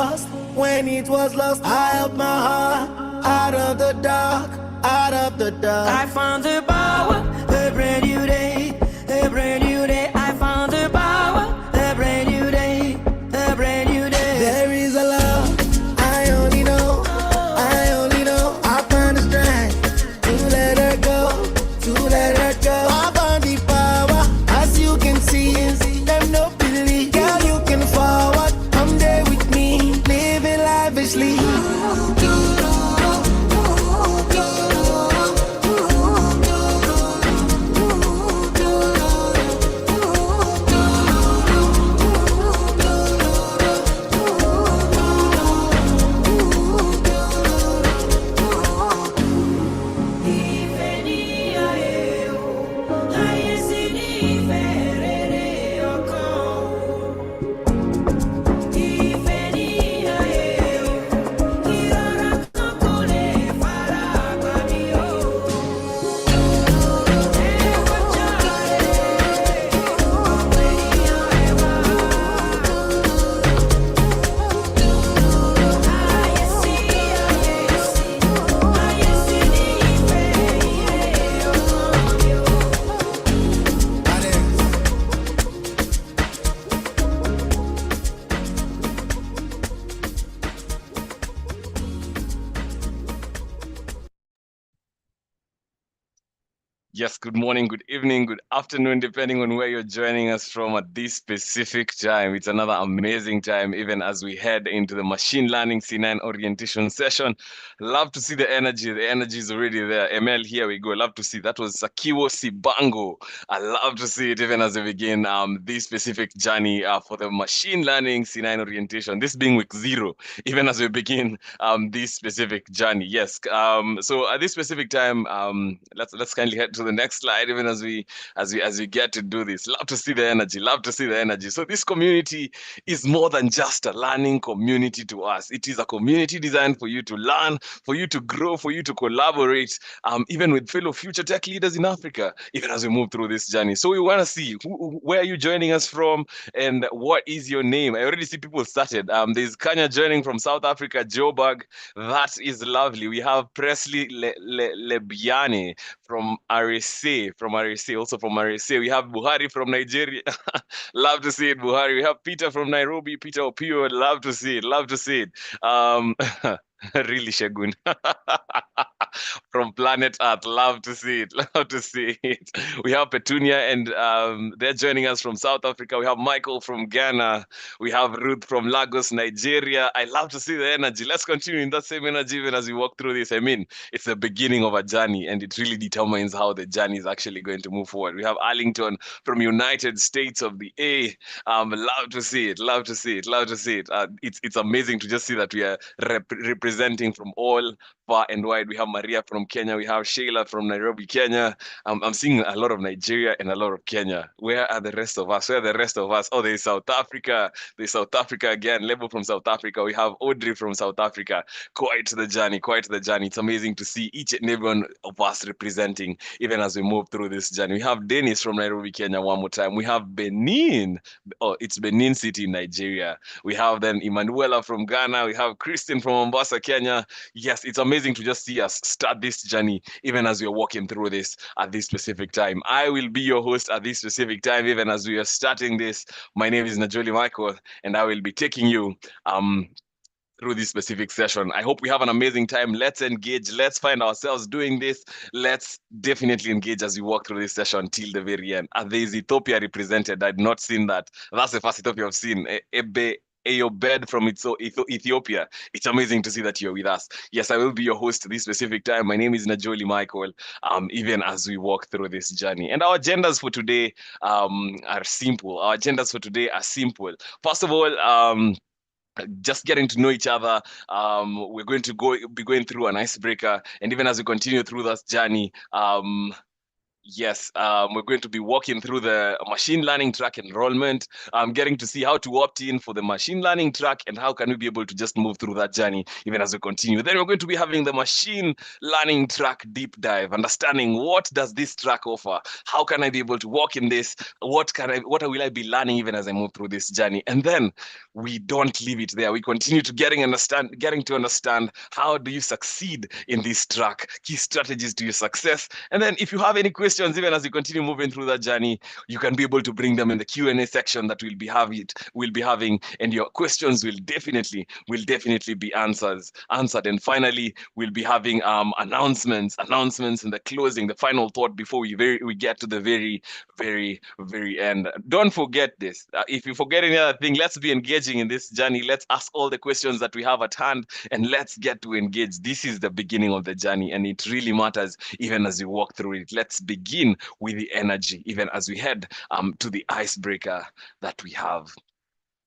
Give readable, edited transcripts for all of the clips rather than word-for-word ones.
lost. When it was lost, I helped my heart out of the dark, out of the dark. I found the power, a brand new day, a brand new day. I found the power, a brand new day, a brand new day. There is a love I only know, I only know. I found the strength to let her go, to let her go. I found the power, as you can see. Them no believe, girl, you can forward. Come there with me, living lavishly. Yes, good morning, good evening, good afternoon, depending on where you're joining us from at this specific time. It's another amazing time, even as we head into the machine learning C9 orientation session. Love to see the energy. The energy is already there. ML, here we go. Love to see. That was Sakiwo Sibango. I love to see it even as we begin this specific journey for the machine learning C9 orientation. This being week 0, even as we begin this specific journey. Yes. So at this specific time, let's kindly head to the next slide, even as we get to do this. Love to see the energy. Love to see the energy. So this community is more than just a learning community to us. It is a community designed for you to learn, for you to grow, for you to collaborate, even with fellow future tech leaders in Africa, even as we move through this journey. So we want to see where are you joining us from and what is your name. I already see people started. There's Kanya joining from South Africa, Joburg. That is lovely. We have Presley Lebiane from RSA, also from RSA. We have Buhari from Nigeria. Love to see it, Buhari. We have Peter from Nairobi, Peter Opio. Love to see it. Really, Shagun. From planet Earth. Love to see it. We have Petunia, and they're joining us from South Africa. We have Michael from Ghana. We have Ruth from Lagos, Nigeria. I love to see the energy. Let's continue in that same energy even as we walk through this. I mean, it's the beginning of a journey, and it really determines how the journey is actually going to move forward. We have Arlington from United States of the A. Love to see it. It's amazing to just see that we are representing from all far and wide. We have Maria from Kenya. We have Sheila from Nairobi, Kenya. I'm seeing a lot of Nigeria and a lot of Kenya. Where are the rest of us? Oh, there's South Africa. Again. Lebo from South Africa. We have Audrey from South Africa. Quite the journey. It's amazing to see each and every one of us representing, even as we move through this journey. We have Dennis from Nairobi, Kenya one more time. We have Benin. Oh, it's Benin City, Nigeria. We have then Emanuela from Ghana. We have Kristen from Mombasa, Kenya. Yes, it's amazing to just see us start this journey, even as we're walking through this at this specific time. I will be your host at this specific time, even as we are starting this. My name is Najoli Michael, and I will be taking you through this specific session. I hope we have an amazing time. Let's engage. Let's find ourselves doing this. Let's definitely engage as we walk through this session till the very end. There is Ethiopia represented. I'd not seen that. That's the first Ethiopia I've seen. Ayobed from Ethiopia. It's amazing to see that you're with us. Yes, I will be your host this specific time. My name is Najoli Michael, even as we walk through this journey. And our agendas for today are simple. First of all, just getting to know each other. We're going to be going through an icebreaker, and even as we continue through that journey, Yes, we're going to be walking through the machine learning track enrollment, getting to see how to opt in for the machine learning track and how can we be able to just move through that journey even as we continue. Then we're going to be having the machine learning track deep dive, understanding what does this track offer? How can I be able to walk in this? What will I be learning even as I move through this journey? And then we don't leave it there. We continue to getting to understand how do you succeed in this track, key strategies to your success. And then if you have any questions, even as you continue moving through that journey, you can be able to bring them in the Q&A section that we'll be having, and your questions will definitely be answered. And finally, we'll be having announcements in the closing, the final thought before we get to the very end. Don't forget this. If you forget any other thing, let's be engaging in this journey. Let's ask all the questions that we have at hand, and let's get to engage. This is the beginning of the journey, and it really matters even as you walk through it. Let's begin with the energy, even as we head to the icebreaker that we have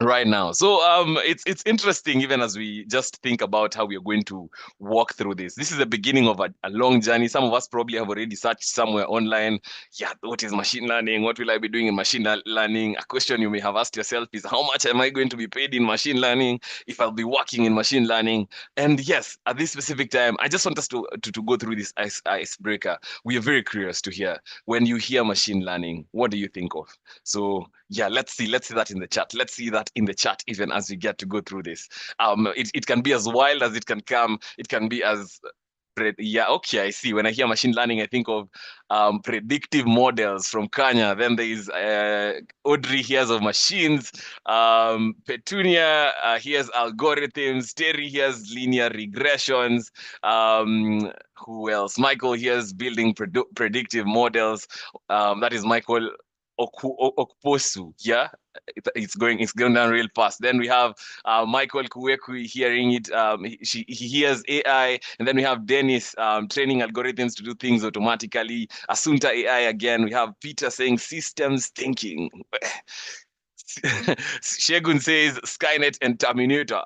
right now. So it's interesting even as we just think about how we are going to walk through this. This is the beginning of a long journey. Some of us probably have already searched somewhere online. Yeah, what is machine learning? What will I be doing in machine learning? A question you may have asked yourself is, how much am I going to be paid in machine learning if I'll be working in machine learning? And yes, at this specific time, I just want us to go through this icebreaker. We are very curious to hear, when you hear machine learning, what do you think of? So yeah, let's see that in the chat. Let's see that in the chat even as we get to go through this. It can be as wild as it can come. It can be as yeah, okay, I see. When I hear machine learning, I think of predictive models from Kenya. Then there is Audrey hears of machines. Petunia hears algorithms. Terry hears linear regressions. Who else? Michael hears building predictive models. That is Michael Okposu. Yeah, it's going down real fast. Then we have Michael Kuweku hearing it. He hears AI, and then we have Dennis training algorithms to do things automatically. Asunta AI again. We have Peter saying systems thinking. Shegun says Skynet and Terminator.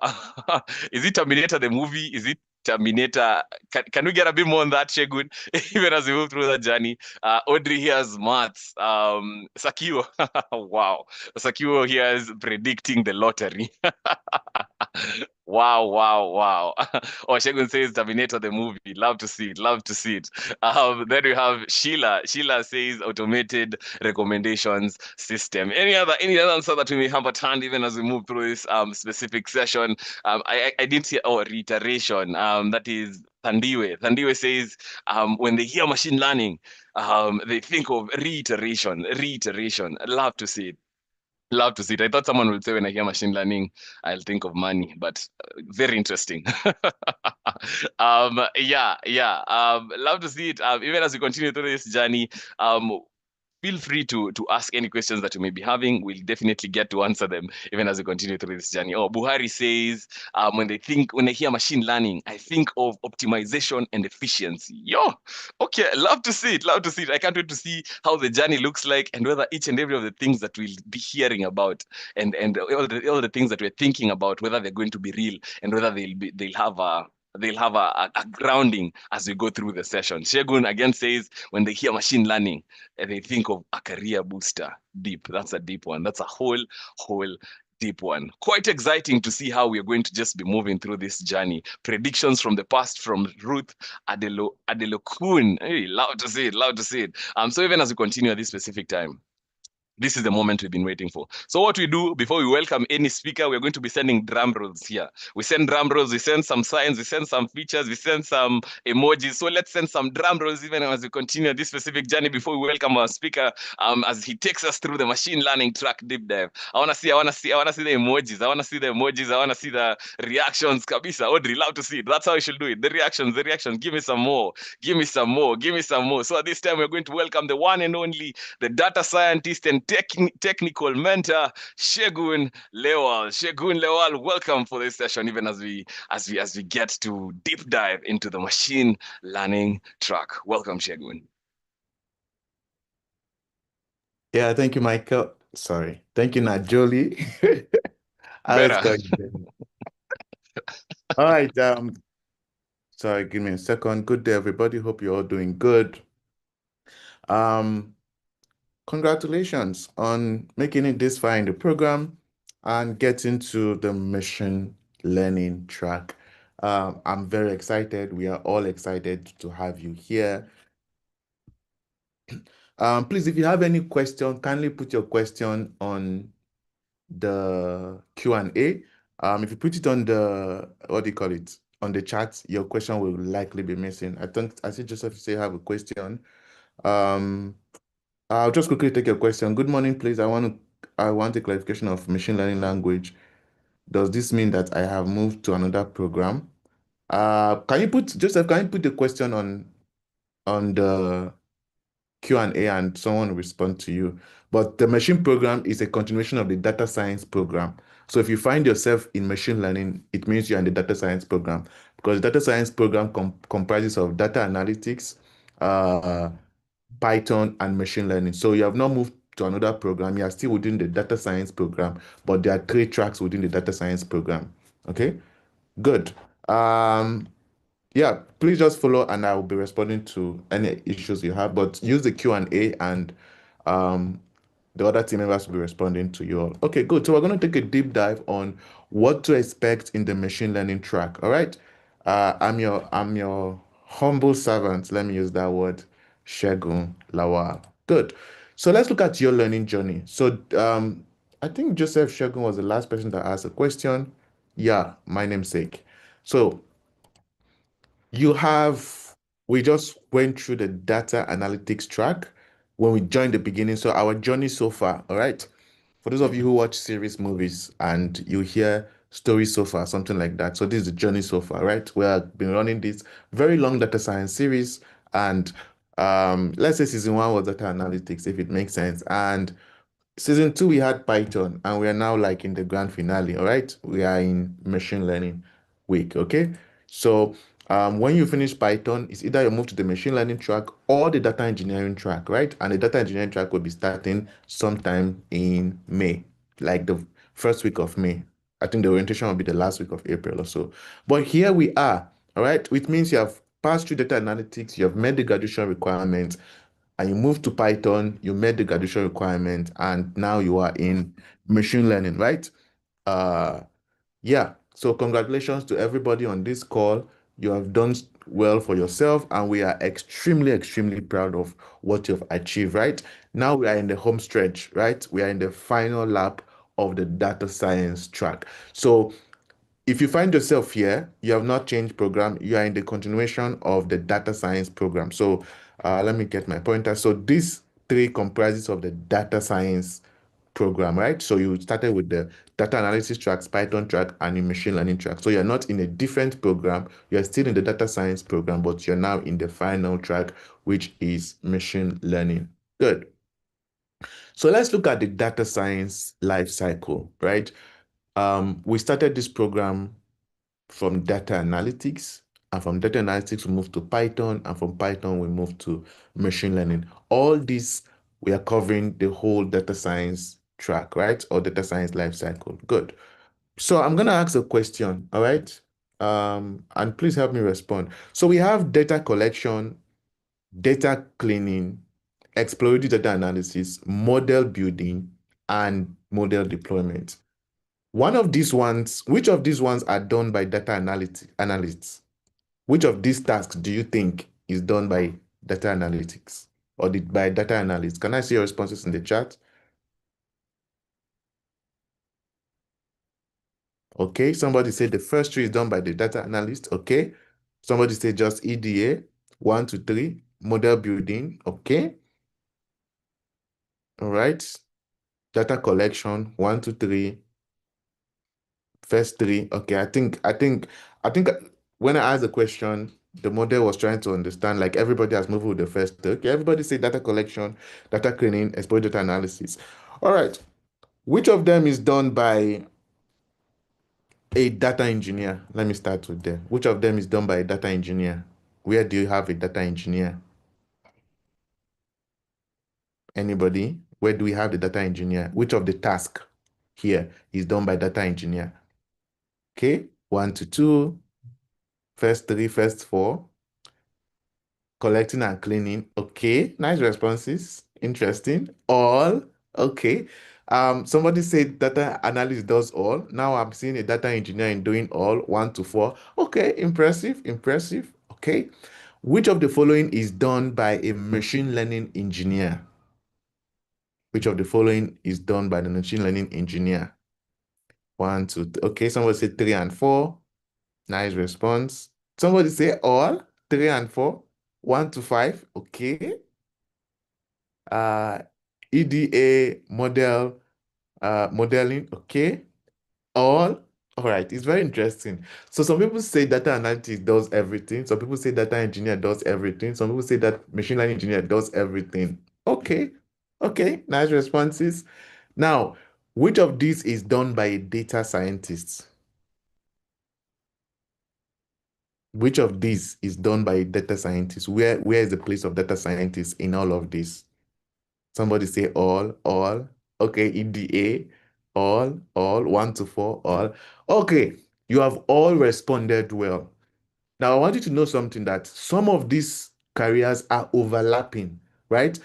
Is it Terminator the movie? Is it Terminator? Can we get a bit more on that, Shegun? Even as we move through that journey. Audrey here's maths. Sakio. Wow. Sakio here is predicting the lottery. Wow. Oh, Shegun says Terminator the movie. Love to see it. Then we have Sheila. Sheila says automated recommendations system. Any other answer that we may have at hand, even as we move through this specific session? I didn't hear reiteration. That is Thandiwe. Thandiwe says when they hear machine learning, they think of reiteration. Love to see it. I thought someone would say when I hear machine learning, I'll think of money, but very interesting. Yeah. Love to see it. Even as we continue through this journey, feel free to ask any questions that you may be having. We'll definitely get to answer them even as we continue through this journey. Oh, Buhari says, when they hear machine learning, I think of optimization and efficiency. Yo, okay, love to see it. I can't wait to see how the journey looks like and whether each and every of the things that we'll be hearing about and all the things that we're thinking about, whether they're going to be real and whether they'll have a grounding as we go through the session. Shegun again says, when they hear machine learning, they think of a career booster. Deep. That's a deep one. That's a whole deep one. Quite exciting to see how we're going to just be moving through this journey. Predictions from the past from Ruth Adelokun. Hey, love to see it. So even as we continue at this specific time, this is the moment we've been waiting for. So what we do before we welcome any speaker, we're going to be sending drum rolls here. We send drum rolls, we send some signs, we send some features, we send some emojis. So let's send some drum rolls even as we continue this specific journey before we welcome our speaker as he takes us through the machine learning track deep dive. I want to see the emojis. I want to see the reactions. Kabisa, Audrey, love to see it. That's how you should do it. The reactions. Give me some more. So at this time, we're going to welcome the one and only, the data scientist and technical mentor, Shegun Lewal. Shegun Lewal, welcome for this session, even as we get to deep dive into the machine learning track. Welcome, Shegun. Yeah, thank you, Michael. Sorry. Thank you, Najoli. How is going? All right. Sorry, give me a second. Good day, everybody. Hope you're all doing good. Um, Congratulations on making it this far in the program and getting to the machine learning track. I'm very excited. We are all excited to have you here. Please, if you have any question, kindly put your question on the Q&A. If you put it on the, what do you call it, on the chat, your question will likely be missing. I see Joseph say have a question. I'll just quickly take your question. Good morning, please. I want a clarification of machine learning language. Does this mean that I have moved to another program? Joseph, can you put the question on the Q&A and someone will respond to you? But the machine program is a continuation of the data science program. So if you find yourself in machine learning, it means you're in the data science program, because the data science program comprises of data analytics, uh, Python, and machine learning. So you have not moved to another program. You are still within the data science program, but there are three tracks within the data science program. Okay, good. Yeah, please just follow and I will be responding to any issues you have, but use the Q&A and um, the other team members will be responding to you all. Okay, good. So we're going to take a deep dive on what to expect in the machine learning track. All right. I'm your humble servant. Let me use that word, Shegun Lawal. Good. So let's look at your learning journey. So I think Joseph Shegun was the last person to ask a question. Yeah, my namesake. So you have, we just went through the data analytics track when we joined the beginning. So our journey so far, all right? For those of you who watch series movies and you hear story so far, something like that. So this is the journey so far, right? We have been running this very long data science series, and let's say season one was data analytics, if it makes sense. And season two, we had Python, and we are now like in the grand finale. All right, we are in machine learning week. Okay, so when you finish Python, it's either you move to the machine learning track or the data engineering track, right? And the data engineering track will be starting sometime in May, like the first week of May. I think the orientation will be the last week of April or so. But here we are, all right, which means you have passed through data analytics, you have met the graduation requirements, and you moved to Python, you met the graduation requirement, and now you are in machine learning, right? Uh, yeah. So congratulations to everybody on this call. You have done well for yourself, and we are extremely, extremely proud of what you've achieved, right? Now we are in the home stretch, right? We are in the final lap of the data science track. So if you find yourself here, you have not changed program, you are in the continuation of the data science program. So let me get my pointer. So these three comprises of the data science program, right? So you started with the data analysis tracks, Python track, and the machine learning track. So you're not in a different program, you're still in the data science program, but you're now in the final track, which is machine learning. Good. So let's look at the data science life cycle, right? We started this program from data analytics, and from data analytics we move to Python, and from Python we move to machine learning. All this, we are covering the whole data science track, right? Or data science life cycle. Good. So I'm gonna ask a question, all right? And please help me respond. So we have data collection, data cleaning, exploratory data analysis, model building, and model deployment. One of these ones, which of these ones are done by data analysts? Which of these tasks do you think is done by data analytics or by data analysts? Can I see your responses in the chat? Okay, somebody said the first three is done by the data analyst. Okay, somebody said just EDA, 1 to 3, model building. Okay, all right, data collection, 1 to 3, first three. Okay, I think when I asked the question, the model was trying to understand, like everybody has moved with the first three. Okay, everybody say data collection, data cleaning, exploit data analysis. All right. Which of them is done by a data engineer? Let me start with them. Which of them is done by a data engineer? Where do you have a data engineer? Anybody? Where do we have the data engineer? Which of the task here is done by data engineer? Okay, 1 to 2, first three, first four. collecting and cleaning. Okay, nice responses. Interesting. All. Okay. Somebody said data analyst does all. Now I'm seeing a data engineer in doing all, 1 to 4. Okay, impressive, impressive. Okay. Which of the following is done by a machine learning engineer? Which of the following is done by the machine learning engineer? 1, 2. Okay, somebody said 3 and 4. Nice response. Somebody say all, 3 and 4, 1 to 5. Okay. Uh, EDA modeling. Okay. All. All right. It's very interesting. So some people say data analytics does everything. Some people say data engineer does everything. Some people say that machine learning engineer does everything. Okay. Okay. Nice responses. Now, which of these is done by a data scientist? Which of these is done by a data scientist? Where is the place of data scientists in all of this? Somebody say all. Okay, EDA, all, 1 to 4, all. Okay, you have all responded well. Now, I want you to know something that some of these careers are overlapping, right?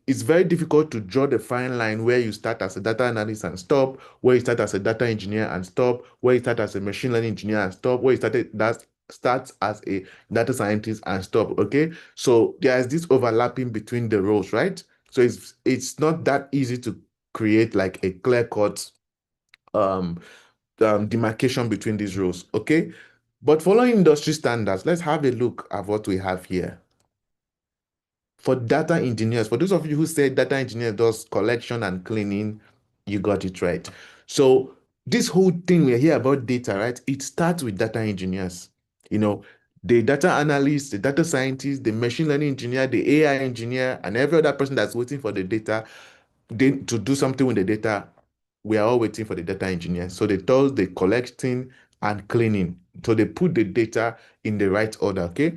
It's very difficult to draw the fine line where you start as a data analyst and stop, where you start as a data engineer and stop, where you start as a machine learning engineer and stop, where you starts as a data scientist and stop. Okay, so there's this overlapping between the roles, right? So it's not that easy to create like a clear-cut um demarcation between these roles. Okay, but following industry standards, let's have a look at what we have here. For data engineers, for those of you who say data engineer does collection and cleaning, you got it right. So this whole thing we're here about data, right? It starts with data engineers. You know, the data analyst, the data scientist, the machine learning engineer, the AI engineer, and every other person that's waiting for the data to do something with the data, we are all waiting for the data engineer. So they do the collecting and cleaning. So they put the data in the right order, okay?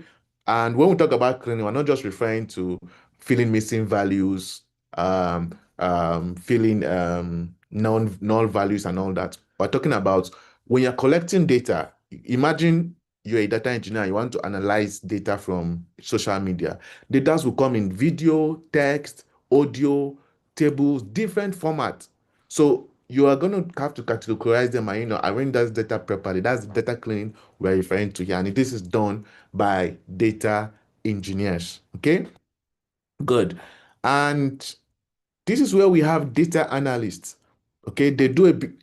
And when we talk about cleaning, we're not just referring to filling missing values, filling null values and all that. We're talking about when you're collecting data, imagine you're a data engineer, you want to analyze data from social media. Data will come in video, text, audio, tables, different formats. So you are going to have to categorize them and arrange that data properly. That's data cleaning we're referring to here. And this is done by data engineers. Okay, good. And this is where we have data analysts. Okay, they do a big.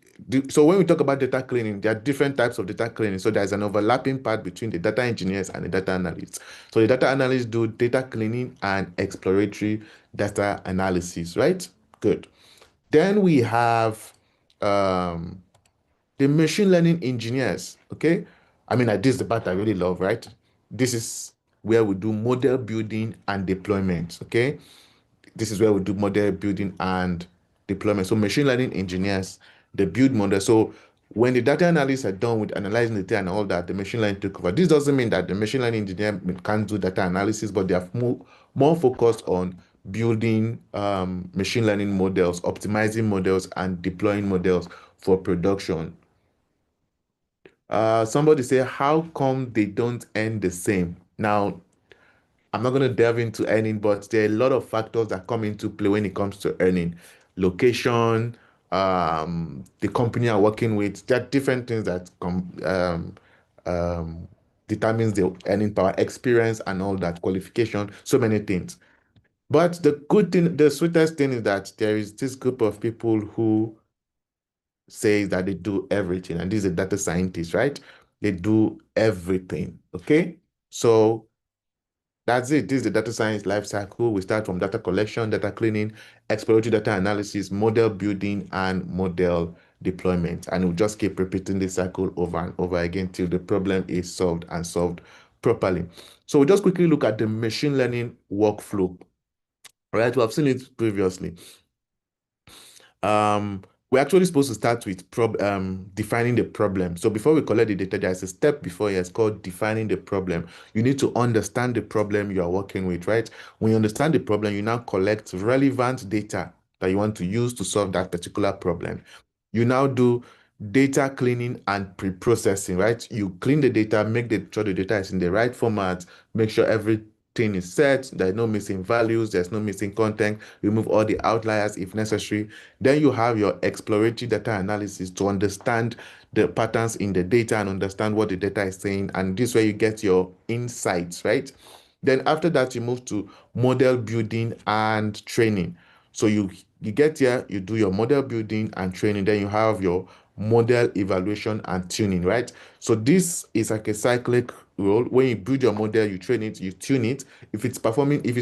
So when we talk about data cleaning, there are different types of data cleaning. So there's an overlapping part between the data engineers and the data analysts. So the data analysts do data cleaning and exploratory data analysis, right? Good. Then we have um, the machine learning engineers. Okay, I mean, like, this is the part I really love, right? This is where we do model building and deployment. Okay, this is where we do model building and deployment. So machine learning engineers, they build models. So when the data analysts are done with analyzing the data and all that, the machine learning took over. This doesn't mean that the machine learning engineer can't do data analysis, but they are more focused on building machine learning models, optimizing models, and deploying models for production. Somebody say, how come they don't end the same? Now, I'm not going to delve into earning, but there are a lot of factors that come into play when it comes to earning. Location, the company you're working with, there are different things that um, determines the earning power, experience, and all that, qualification, so many things. But the good thing, the sweetest thing is that there is this group of people who say that they do everything, and these are data scientists, right? They do everything. Okay, so that's it. This is the data science life cycle. We start from data collection, data cleaning, exploratory data analysis, model building, and model deployment. And we'll just keep repeating this cycle over and over again till the problem is solved and solved properly. So we'll just quickly look at the machine learning workflow. All right, we have seen it previously. We're actually supposed to start with defining the problem. So before we collect the data, there's a step before here. It's called defining the problem. You need to understand the problem you are working with, right? When you understand the problem, you now collect relevant data that you want to use to solve that particular problem. You now do data cleaning and pre-processing, right? You clean the data, make sure the data is in the right format, make sure everything everything is set, there's no missing values, there's no missing content, remove all the outliers if necessary. Then you have your exploratory data analysis to understand the patterns in the data and understand what the data is saying. And this way you get your insights, right? Then after that, you move to model building and training. So you get here, you do your model building and training, then you have your model evaluation and tuning, right? So this is like a cyclic role. When you build your model, you train it, you tune it. If it's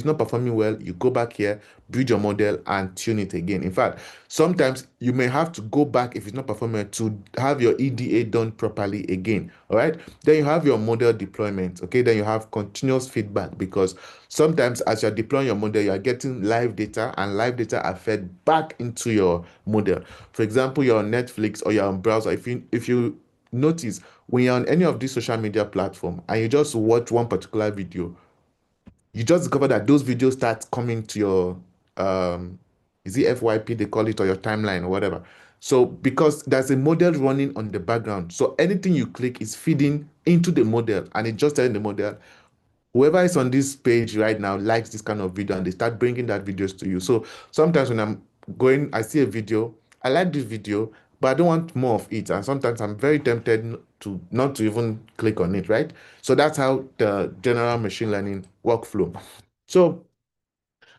not performing well, you go back here, build your model and tune it again. In fact, sometimes you may have to go back if it's not performing to have your EDA done properly again. All right. Then you have your model deployment. Okay. Then you have continuous feedback, because sometimes as you're deploying your model, you are getting live data, and live data are fed back into your model. For example, you're on Netflix or you're on browser. If you notice, when you're on any of these social media platform and you just watch one particular video, you just discover that those videos start coming to your is it FYP they call it, or your timeline or whatever. So because there's a model running on the background, so anything you click is feeding into the model, and it just telling the model, whoever is on this page right now likes this kind of video, and they start bringing that videos to you. So sometimes when I'm going, I see a video, I like this video, but I don't want more of it, and sometimes I'm very tempted to not to even click on it, right? So that's how the general machine learning workflow. So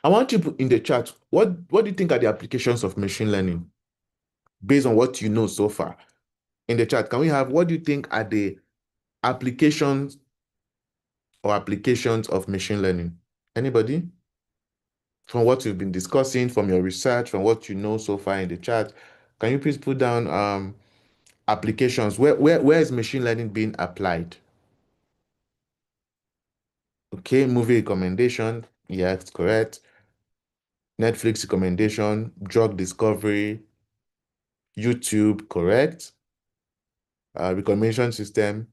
I want you to put in the chat, what do you think are the applications of machine learning based on what you know so far? In the chat, can we have, what do you think are the applications or applications of machine learning? Anybody? From what you've been discussing, from your research, from what you know so far in the chat, can you please put down applications? Where is machine learning being applied? Okay, movie recommendation. Yes, correct. Netflix recommendation, drug discovery, YouTube, correct. Recommendation system,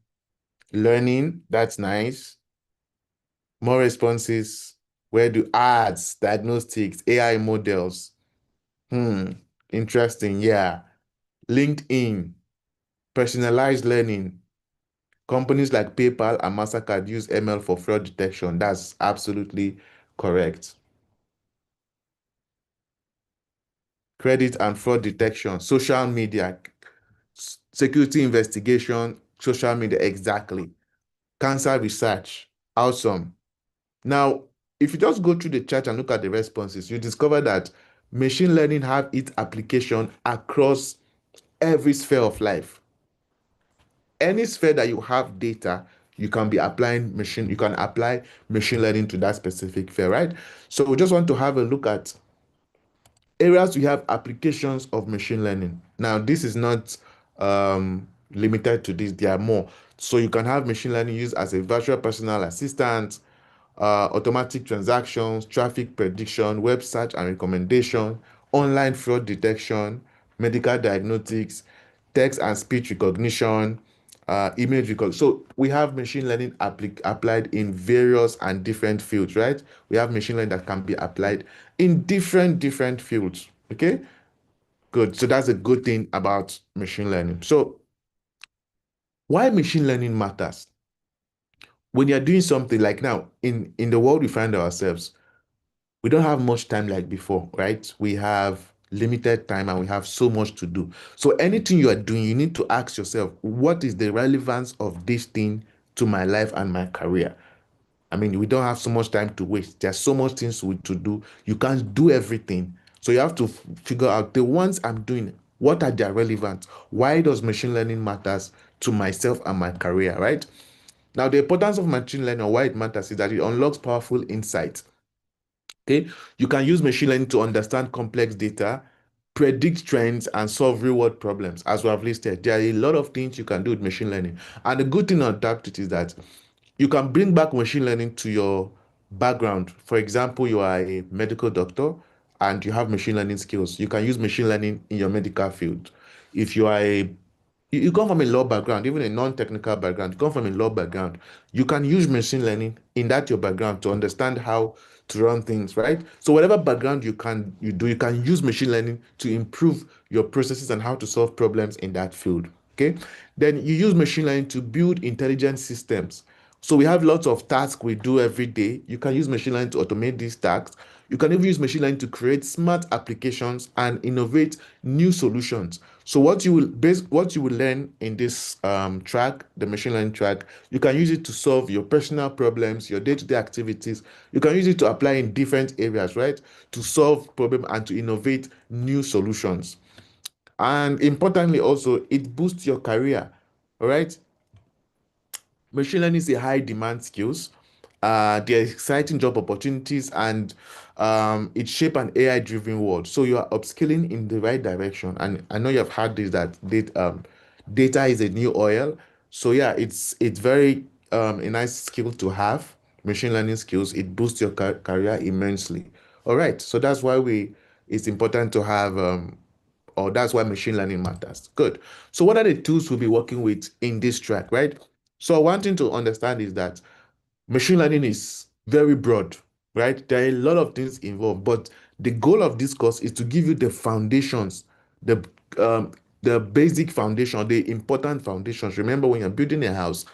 learning, that's nice. More responses. Where do ads, diagnostics, AI models? Interesting. Yeah. LinkedIn, personalized learning. Companies like PayPal and MasterCard use ML for fraud detection. That's absolutely correct. Credit and fraud detection, social media, security investigation, social media, exactly. Cancer research, awesome. Now, if you just go through the chat and look at the responses, you discover that machine learning have its application across every sphere of life. Any sphere that you have data, you can apply machine learning to that specific sphere, right? So we just want to have a look at areas we have applications of machine learning. Now, this is not limited to this, there are more. So you can have machine learning used as a virtual personal assistant, automatic transactions, traffic prediction, web search and recommendation, online fraud detection, medical diagnostics, text and speech recognition, image recognition. So we have machine learning applied in various and different fields, right? We have machine learning that can be applied in different fields. Okay, good. So that's a good thing about machine learning. So why machine learning matters? When you're doing something like now in the world we find ourselves, we don't have much time like before, right? We have limited time and we have so much to do. So anything you are doing, you need to ask yourself, what is the relevance of this thing to my life and my career? I mean, we don't have so much time to waste. There's so much things to do. You can't do everything. So you have to figure out the ones I'm doing, what are their relevance? Why does machine learning matters to myself and my career, right? Now, the importance of machine learning or why it matters is that it unlocks powerful insights. Okay, you can use machine learning to understand complex data, predict trends, and solve real-world problems. As we have listed, there are a lot of things you can do with machine learning. And the good thing about it is that you can bring back machine learning to your background. For example, you are a medical doctor and you have machine learning skills. You can use machine learning in your medical field. If you are you come from a law background, even a non-technical background, you come from a law background, you can use machine learning in that your background to understand how to run things, right? So whatever background you can use machine learning to improve your processes and how to solve problems in that field. Okay. Then you use machine learning to build intelligent systems. So we have lots of tasks we do every day. You can use machine learning to automate these tasks. You can even use machine learning to create smart applications and innovate new solutions. So what you will learn in this track, the machine learning track, you can use it to solve your personal problems, your day-to-day activities. You can use it to apply in different areas, right? To solve problem and to innovate new solutions. And importantly, also, it boosts your career. All right. Machine learning is a high demand skills. There are exciting job opportunities and it shape an AI driven world. So you are upskilling in the right direction. And I know you have heard this that data is a new oil. So yeah, it's very a nice skill to have. Machine learning skills, it boosts your career immensely. All right, so that's why we it's important to have or that's why machine learning matters. Good. So what are the tools we'll be working with in this track, right? So one thing to understand is that machine learning is very broad, right? There are a lot of things involved, but the goal of this course is to give you the foundations, the um, the basic foundation, the important foundations. Remember, when you're building a house,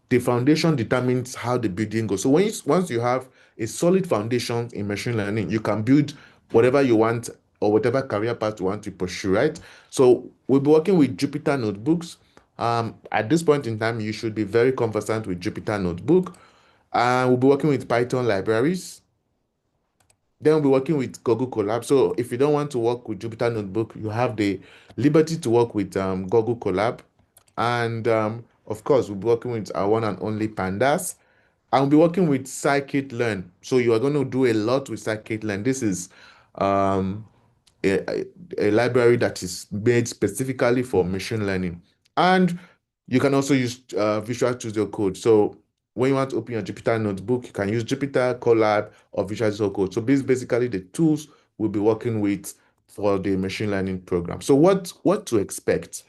the foundation determines how the building goes. So once you have a solid foundation in machine learning, you can build whatever you want or whatever career path you want to pursue, right? So we'll be working with Jupyter notebooks. At this point in time, you should be very conversant with Jupyter notebook. We'll be working with Python libraries. Then we'll be working with Google Colab. So if you don't want to work with Jupyter Notebook, you have the liberty to work with Google Colab. And of course, we'll be working with our one and only Pandas. And we'll be working with Scikit-learn. So you are going to do a lot with Scikit-learn. This is um, a library that is made specifically for machine learning. And you can also use Visual Studio Code. So when you want to open your Jupyter notebook, you can use Jupyter, Colab, or Visual Studio Code. So this is basically the tools we'll be working with for the machine learning program. So what to expect?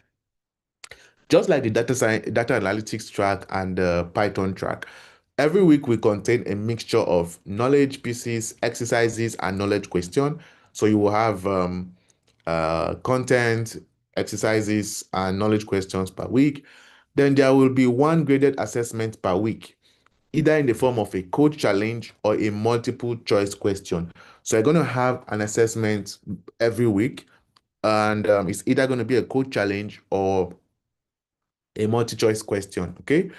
Just like the data analytics track and the Python track, every week will contain a mixture of knowledge pieces, exercises, and knowledge question. So you will have content, exercises, and knowledge questions per week. Then there will be one graded assessment per week, either in the form of a code challenge or a multiple choice question. So you're going to have an assessment every week, and it's either going to be a code challenge or a multi-choice question. Okay.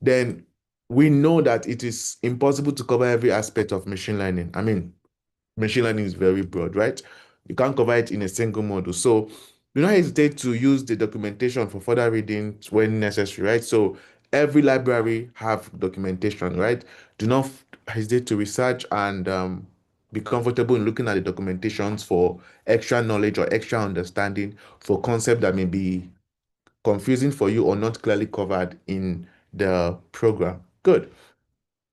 Then we know that it is impossible to cover every aspect of machine learning. I mean, machine learning is very broad, right? You can't cover it in a single module. So do not hesitate to use the documentation for further reading when necessary, right? So every library have documentation, right? Do not hesitate to research and be comfortable in looking at the documentations for extra knowledge or extra understanding for concepts that may be confusing for you or not clearly covered in the program. Good.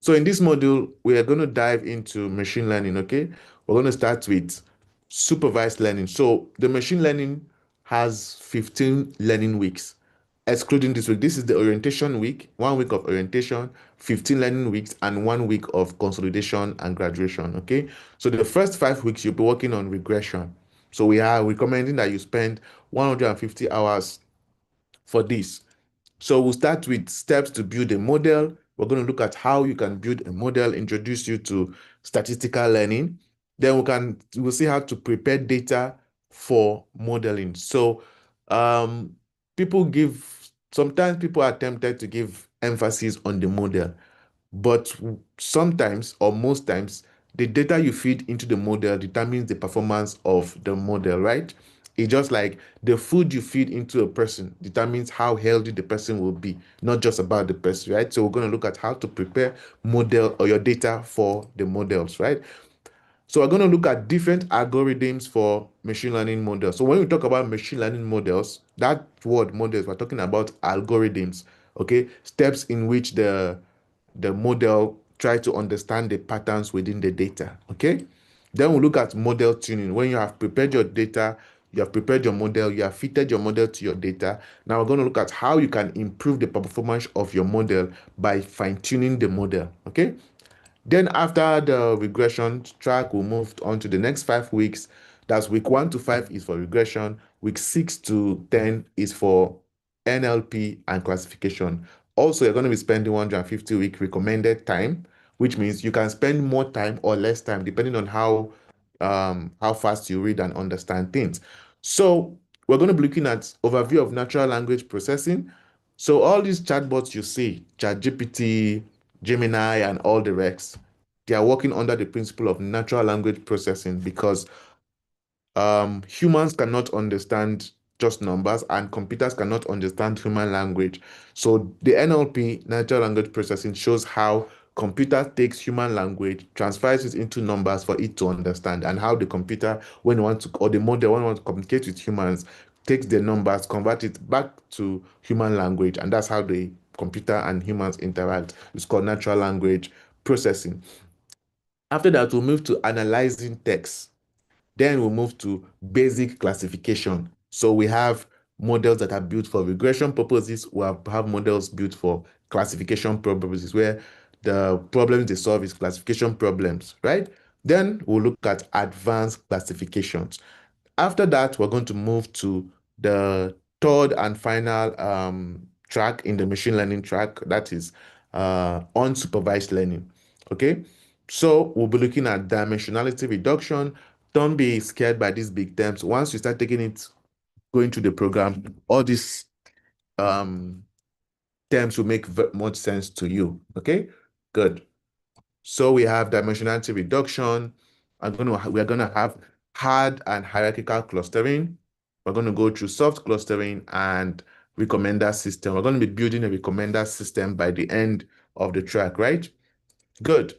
So in this module, we are going to dive into machine learning, okay? We're going to start with supervised learning. So the machine learning has 15 learning weeks, excluding this week. This is the orientation week, 1 week of orientation, 15 learning weeks, and 1 week of consolidation and graduation, okay? So the first 5 weeks, you'll be working on regression. So we are recommending that you spend 150 hours for this. So we'll start with steps to build a model. We're going to look at how you can build a model, introduce you to statistical learning. Then we'll see how to prepare data for modeling. So sometimes people are tempted to give emphasis on the model, but sometimes or most times, the data you feed into the model determines the performance of the model, right? It's just like the food you feed into a person determines how healthy the person will be, not just about the person, right? So we're going to look at how to prepare model or your data for the models, right? So we're going to look at different algorithms for machine learning models. So when we talk about machine learning models, that word models, we're talking about algorithms, okay? Steps in which the model try to understand the patterns within the data, okay? Then we'll look at model tuning. When you have prepared your data, you have prepared your model, you have fitted your model to your data. Now we're going to look at how you can improve the performance of your model by fine-tuning the model, okay? Then after the regression track, we'll move on to the next 5 weeks. That's week 1 to 5 is for regression. Week 6 to 10 is for NLP and classification. Also, you're going to be spending 150-week recommended time, which means you can spend more time or less time depending on how fast you read and understand things. So we're going to be looking at overview of natural language processing. So all these chatbots you see, ChatGPT, Gemini, and all the rest, they are working under the principle of natural language processing because humans cannot understand just numbers and computers cannot understand human language. So the NLP, natural language processing, shows how computer takes human language, transfers it into numbers for it to understand, and how the computer, when it wants to, or the model, when it wants to communicate with humans, takes the numbers, convert it back to human language, and that's how the computer and humans interact. It's called natural language processing. After that, we'll move to analyzing text. Then we'll move to basic classification. So we have models that are built for regression purposes. We have models built for classification purposes, where the problems they solve is classification problems, right? Then we'll look at advanced classifications. After that, we're going to move to the third and final track in the machine learning track, that is unsupervised learning. Okay, so we'll be looking at dimensionality reduction. Don't be scared by these big terms. Once you start taking it, going through the program, all these um, terms will make much sense to you. Okay, good. So we have dimensionality reduction. We're gonna have hard and hierarchical clustering. We're going to go through soft clustering and recommender system. We're going to be building a recommender system by the end of the track, right? Good.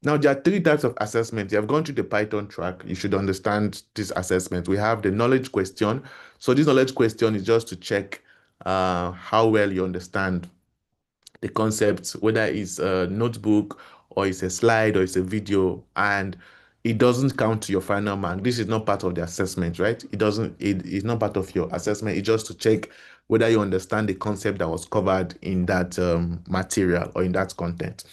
Now, there are three types of assessment. You have gone through the Python track. You should understand this assessment. We have the knowledge question. So this knowledge question is just to check how well you understand the concept, whether it's a notebook or it's a slide or it's a video, and it doesn't count to your final mark. This is not part of the assessment, right? It's not part of your assessment. It's just to check whether you understand the concept that was covered in that material or in that content.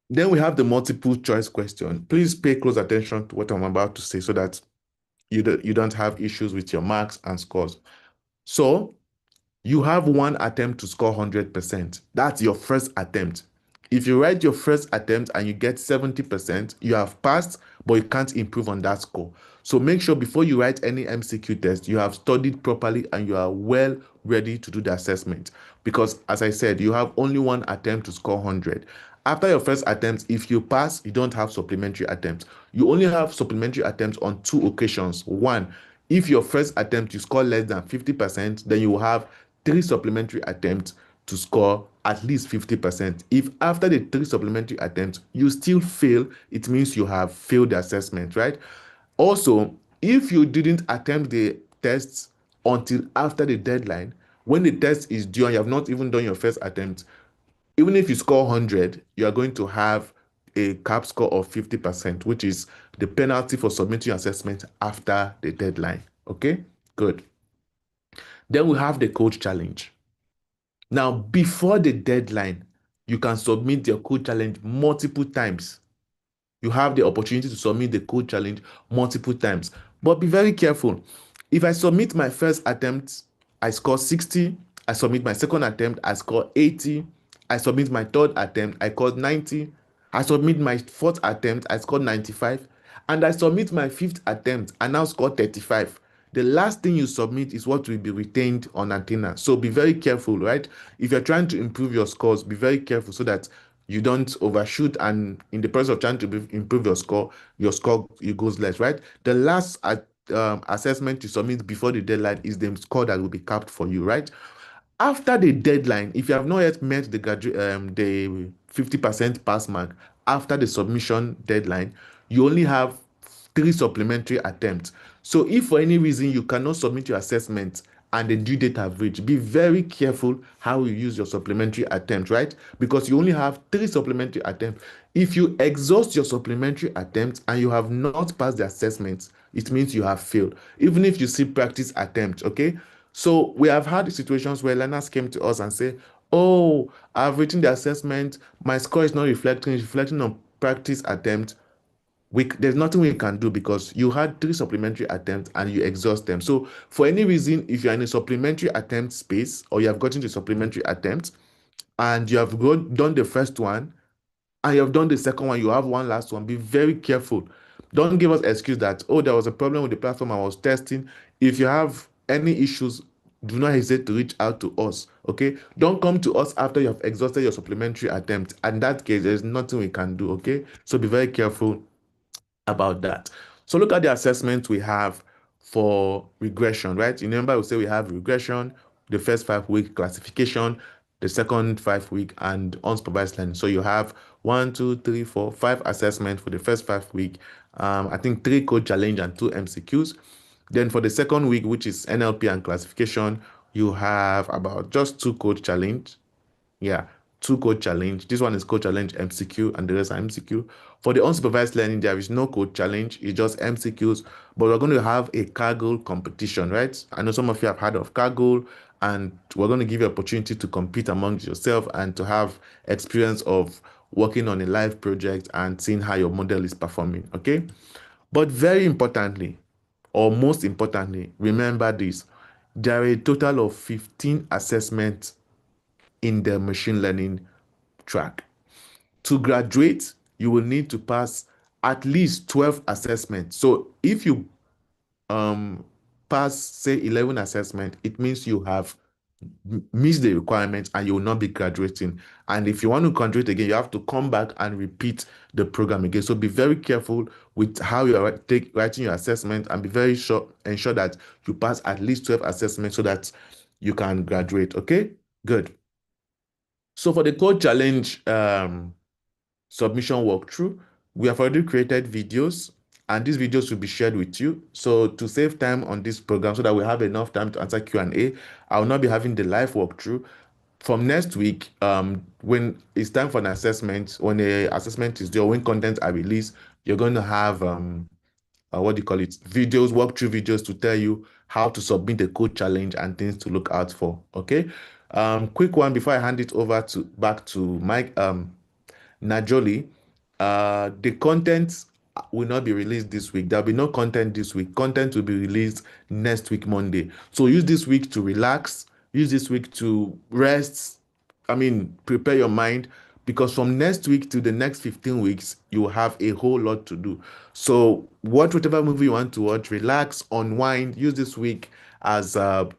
Then we have the multiple choice question. Please pay close attention to what I'm about to say so that you don't have issues with your marks and scores. So you have one attempt to score 100%. That's your first attempt. If you write your first attempt and you get 70%, you have passed, but you can't improve on that score. So make sure before you write any MCQ test, you have studied properly and you are well ready to do the assessment. Because as I said, you have only one attempt to score 100. After your first attempt, if you pass, you don't have supplementary attempts. You only have supplementary attempts on two occasions. One, if your first attempt you score less than 50%, then you will have 3 supplementary attempts to score at least 50%. If after the 3 supplementary attempts you still fail, it means you have failed the assessment, right? Also, if you didn't attempt the tests until after the deadline, when the test is due and you have not even done your first attempt, even if you score 100, you are going to have a cap score of 50%, which is the penalty for submitting your assessment after the deadline. Okay, good. Then we have the code challenge. Now, before the deadline, you can submit your code challenge multiple times. You have the opportunity to submit the code challenge multiple times. But be very careful. If I submit my first attempt, I score 60. I submit my second attempt, I score 80. I submit my third attempt, I scored 90. I submit my fourth attempt, I scored 95. And I submit my fifth attempt, I now score 35. The last thing you submit is what will be retained on antenna. So be very careful, right? If you're trying to improve your scores, be very careful so that you don't overshoot, and in the process of trying to improve your score it goes less, right? The last assessment you submit before the deadline is the score that will be capped for you, right? After the deadline, if you have not yet met the 50% pass mark after the submission deadline, you only have 3 supplementary attempts. So if for any reason you cannot submit your assessment and the due date have reached, be very careful how you use your supplementary attempt, right? Because you only have 3 supplementary attempts. If you exhaust your supplementary attempts and you have not passed the assessment, it means you have failed, even if you see practice attempts, okay? So we have had situations where learners came to us and say, oh, I've written the assessment, my score is not reflecting, it's reflecting on practice attempt. There's nothing we can do because you had 3 supplementary attempts and you exhaust them. So for any reason, if you're in a supplementary attempt space or you have gotten to supplementary attempt, and you have done the first one and you have done the second one, you have one last one, be very careful. Don't give us excuse that, oh, there was a problem with the platform I was testing. If you have any issues, do not hesitate to reach out to us. Okay, don't come to us after you have exhausted your supplementary attempt. In that case, there's nothing we can do. Okay, so be very careful about that. So look at the assessment we have for regression, right? Remember, we say we have regression, the first 5 week classification, the second 5 week, and unsupervised learning. So you have 1, 2, 3, 4, 5 assessments for the first 5 week. I think 3 code challenge and 2 MCQs. Then for the second week, which is NLP and classification, you have about just 2 code challenge. Yeah, 2 code challenge. This one is code challenge MCQ and the rest are MCQ. For the unsupervised learning, there is no code challenge, it's just MCQs, but we're going to have a Kaggle competition, right? I know some of you have heard of Kaggle, and we're going to give you opportunity to compete amongst yourself and to have experience of working on a live project and seeing how your model is performing, okay? But very importantly, or most importantly, remember this, there are a total of 15 assessments in the machine learning track. To graduate, you will need to pass at least 12 assessments. So if you pass, say, 11 assessment, it means you have missed the requirements and you will not be graduating. And if you want to graduate again, you have to come back and repeat the program again. So be very careful with how you are writing your assessment, and be very sure, ensure that you pass at least 12 assessments so that you can graduate. Okay, good. So for the code challenge submission walkthrough, we have already created videos, and these videos will be shared with you. So to save time on this program, so that we have enough time to answer Q&A, I will not be having the live walkthrough. From next week, when it's time for an assessment, when the assessment is due, when content are released, you're going to have what do you call it, videos, walkthrough videos to tell you how to submit the code challenge and things to look out for. Okay, quick one before I hand it over to back to Mike. Najoli, the content will not be released this week. There'll be no content this week. Content will be released next week, Monday. So use this week to relax. Use this week to rest. I mean, prepare your mind, because from next week to the next 15 weeks, you will have a whole lot to do. So watch whatever movie you want to watch, relax, unwind. Use this week as a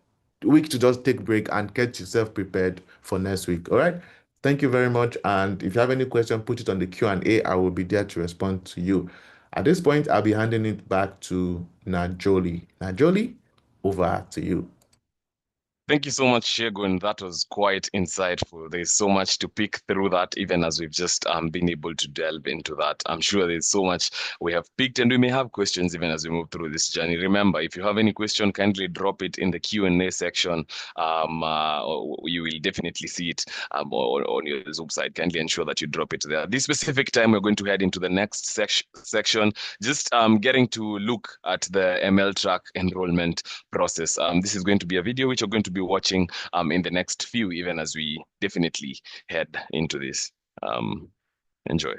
week to just take a break and get yourself prepared for next week. All right. Thank you very much. And if you have any question, put it on the Q&A. I will be there to respond to you. At this point, I'll be handing it back to Najoli. Najoli, over to you. Thank you so much, Shegun. That was quite insightful. There's so much to pick through that, even as we've just been able to delve into that. I'm sure there's so much we have picked, and we may have questions even as we move through this journey. Remember, if you have any question, kindly drop it in the Q&A section. You will definitely see it on your Zoom side. Kindly ensure that you drop it there. This specific time, we're going to head into the next section, just getting to look at the ML track enrollment process. This is going to be a video which you're going to be watching in the next few, even as we definitely head into this. Enjoy.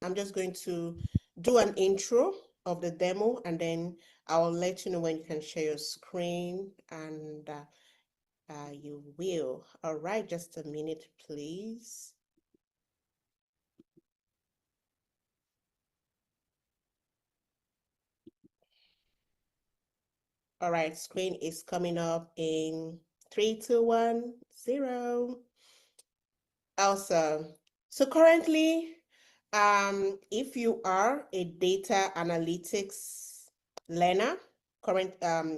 I'm just going to do an intro of the demo, and then I'll let you know when you can share your screen, and you will. All right, just a minute, please. All right, screen is coming up in 3, 2, 1, 0. Awesome. So currently, if you are a data analytics learner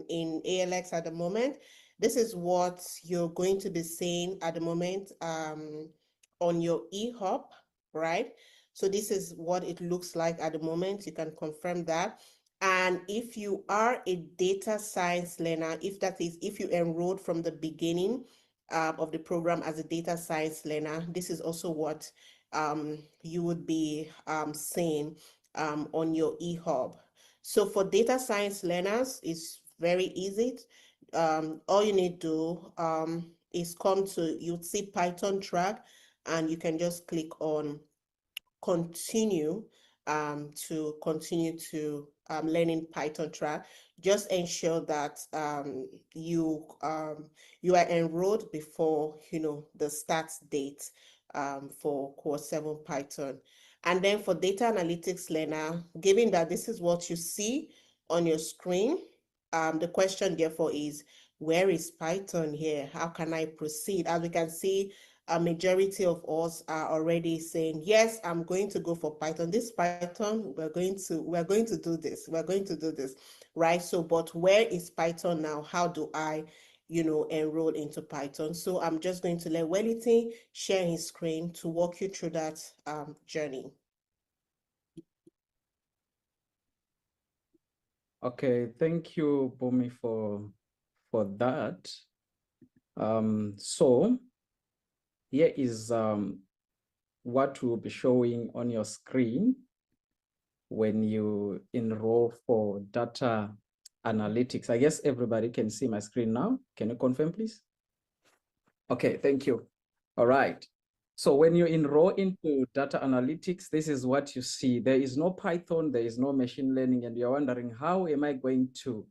in ALX at the moment, this is what you're going to be seeing at the moment on your eHub, right? So this is what it looks like at the moment. You can confirm that. And if you are a data science learner, if you enrolled from the beginning of the program as a data science learner, this is also what you would be seeing on your eHub. So for data science learners, it's very easy. All you need to do is you'd see Python track, and you can just click on continue, to continue to learning Python track, just ensure that you you are enrolled before the start date for course 7 Python. And then for data analytics learner, given that this is what you see on your screen, the question therefore is, where is Python here? How can I proceed? As we can see, a majority of us are already saying, yes, I'm going to go for Python. This Python, we're going to do this. We're going to do this, right? So, but where is Python now? How do I, enroll into Python? So I'm just going to let Wellington share his screen to walk you through that journey. Okay, thank you, Bumi, for that. So here is what will be showing on your screen when you enroll for data analytics. I guess everybody can see my screen now. Can you confirm, please? Okay, thank you. All right. So when you enroll into data analytics, this is what you see. There is no Python, there is no machine learning, and you're wondering, how am I going to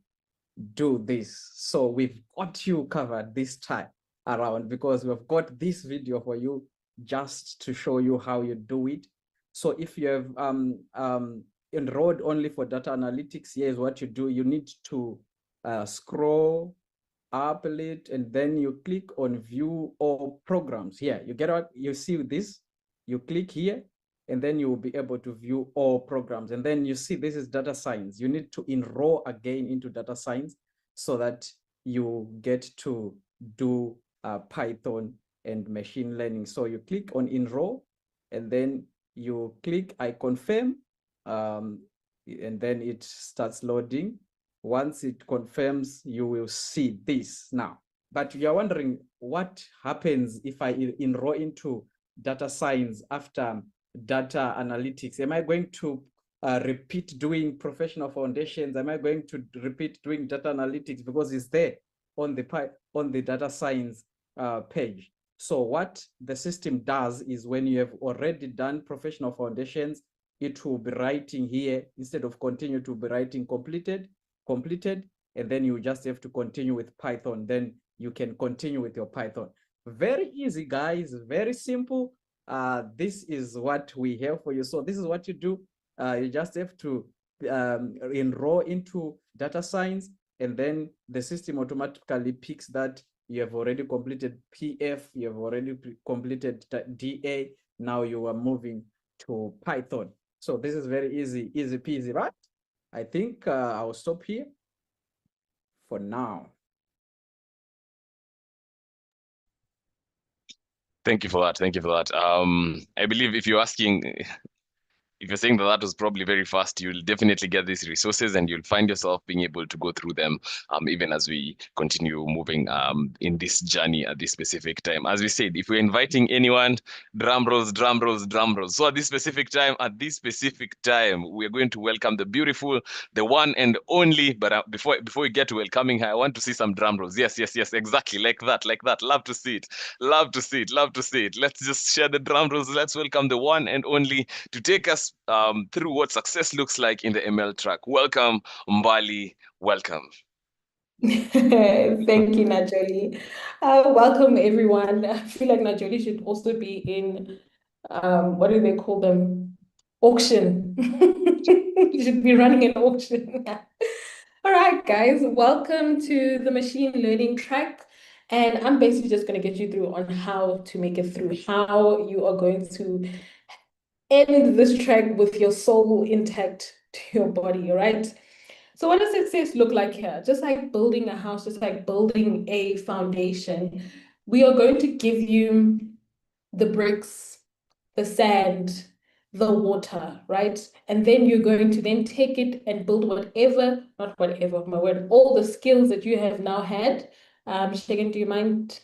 do this? So we've got you covered this time around, because we've got this video for you just to show you how you do it. So if you have enrolled only for data analytics, here's what you do. You need to scroll up a little, and then you click on view all programs. Here, you get out, you see this, you click here, and then you will be able to view all programs. And then you see this is data science. You need to enroll again into data science so that you get to do Python and machine learning. So you click on enroll, and then you click I confirm, and then it starts loading. Once it confirms, you will see this now. But you're wondering, what happens if I enroll into data science after data analytics? Am I going to repeat doing professional foundations? Am I going to repeat doing data analytics because it's there on the data science page? So what the system does is, when you have already done professional foundations, it will be writing here, instead of continue, to be writing completed, and then you just have to continue with Python. Then you can continue with your Python. Very easy, guys, very simple. This is what we have for you. So this is what you do. You just have to enroll into data science, and then the system automatically picks that you have already completed PF, you have already completed DA. Now you are moving to Python. So this is very easy peasy, right? I think I'll stop here for now. Thank you for that. Thank you for that. I believe if you're asking, if you're saying that that was probably very fast, you'll definitely get these resources, and you'll find yourself being able to go through them even as we continue moving in this journey at this specific time. As we said, if we're inviting anyone, drum rolls, drum rolls, drum rolls. So at this specific time, we're going to welcome the beautiful, the one and only. But before we get to welcoming her, I want to see some drum rolls. Yes, exactly, like that. Love to see it. Love to see it. Let's just share the drum rolls. Let's welcome the one and only to take us through what success looks like in the ML track. Welcome, Mbali. Welcome. Thank you, Najoli. Welcome, everyone. I feel like Najoli should also be in, what do they call them? Auction. You should be running an auction. All right, guys, welcome to the machine learning track. And I'm basically just going to get you through on how to make it through, how you are going to end this track with your soul intact to your body, all right? So what does success look like here? Just like building a house, just like building a foundation, we are going to give you the bricks, the sand, the water, right? And then you're going to then take it and build all the skills that you have now had. Shagan, do you mind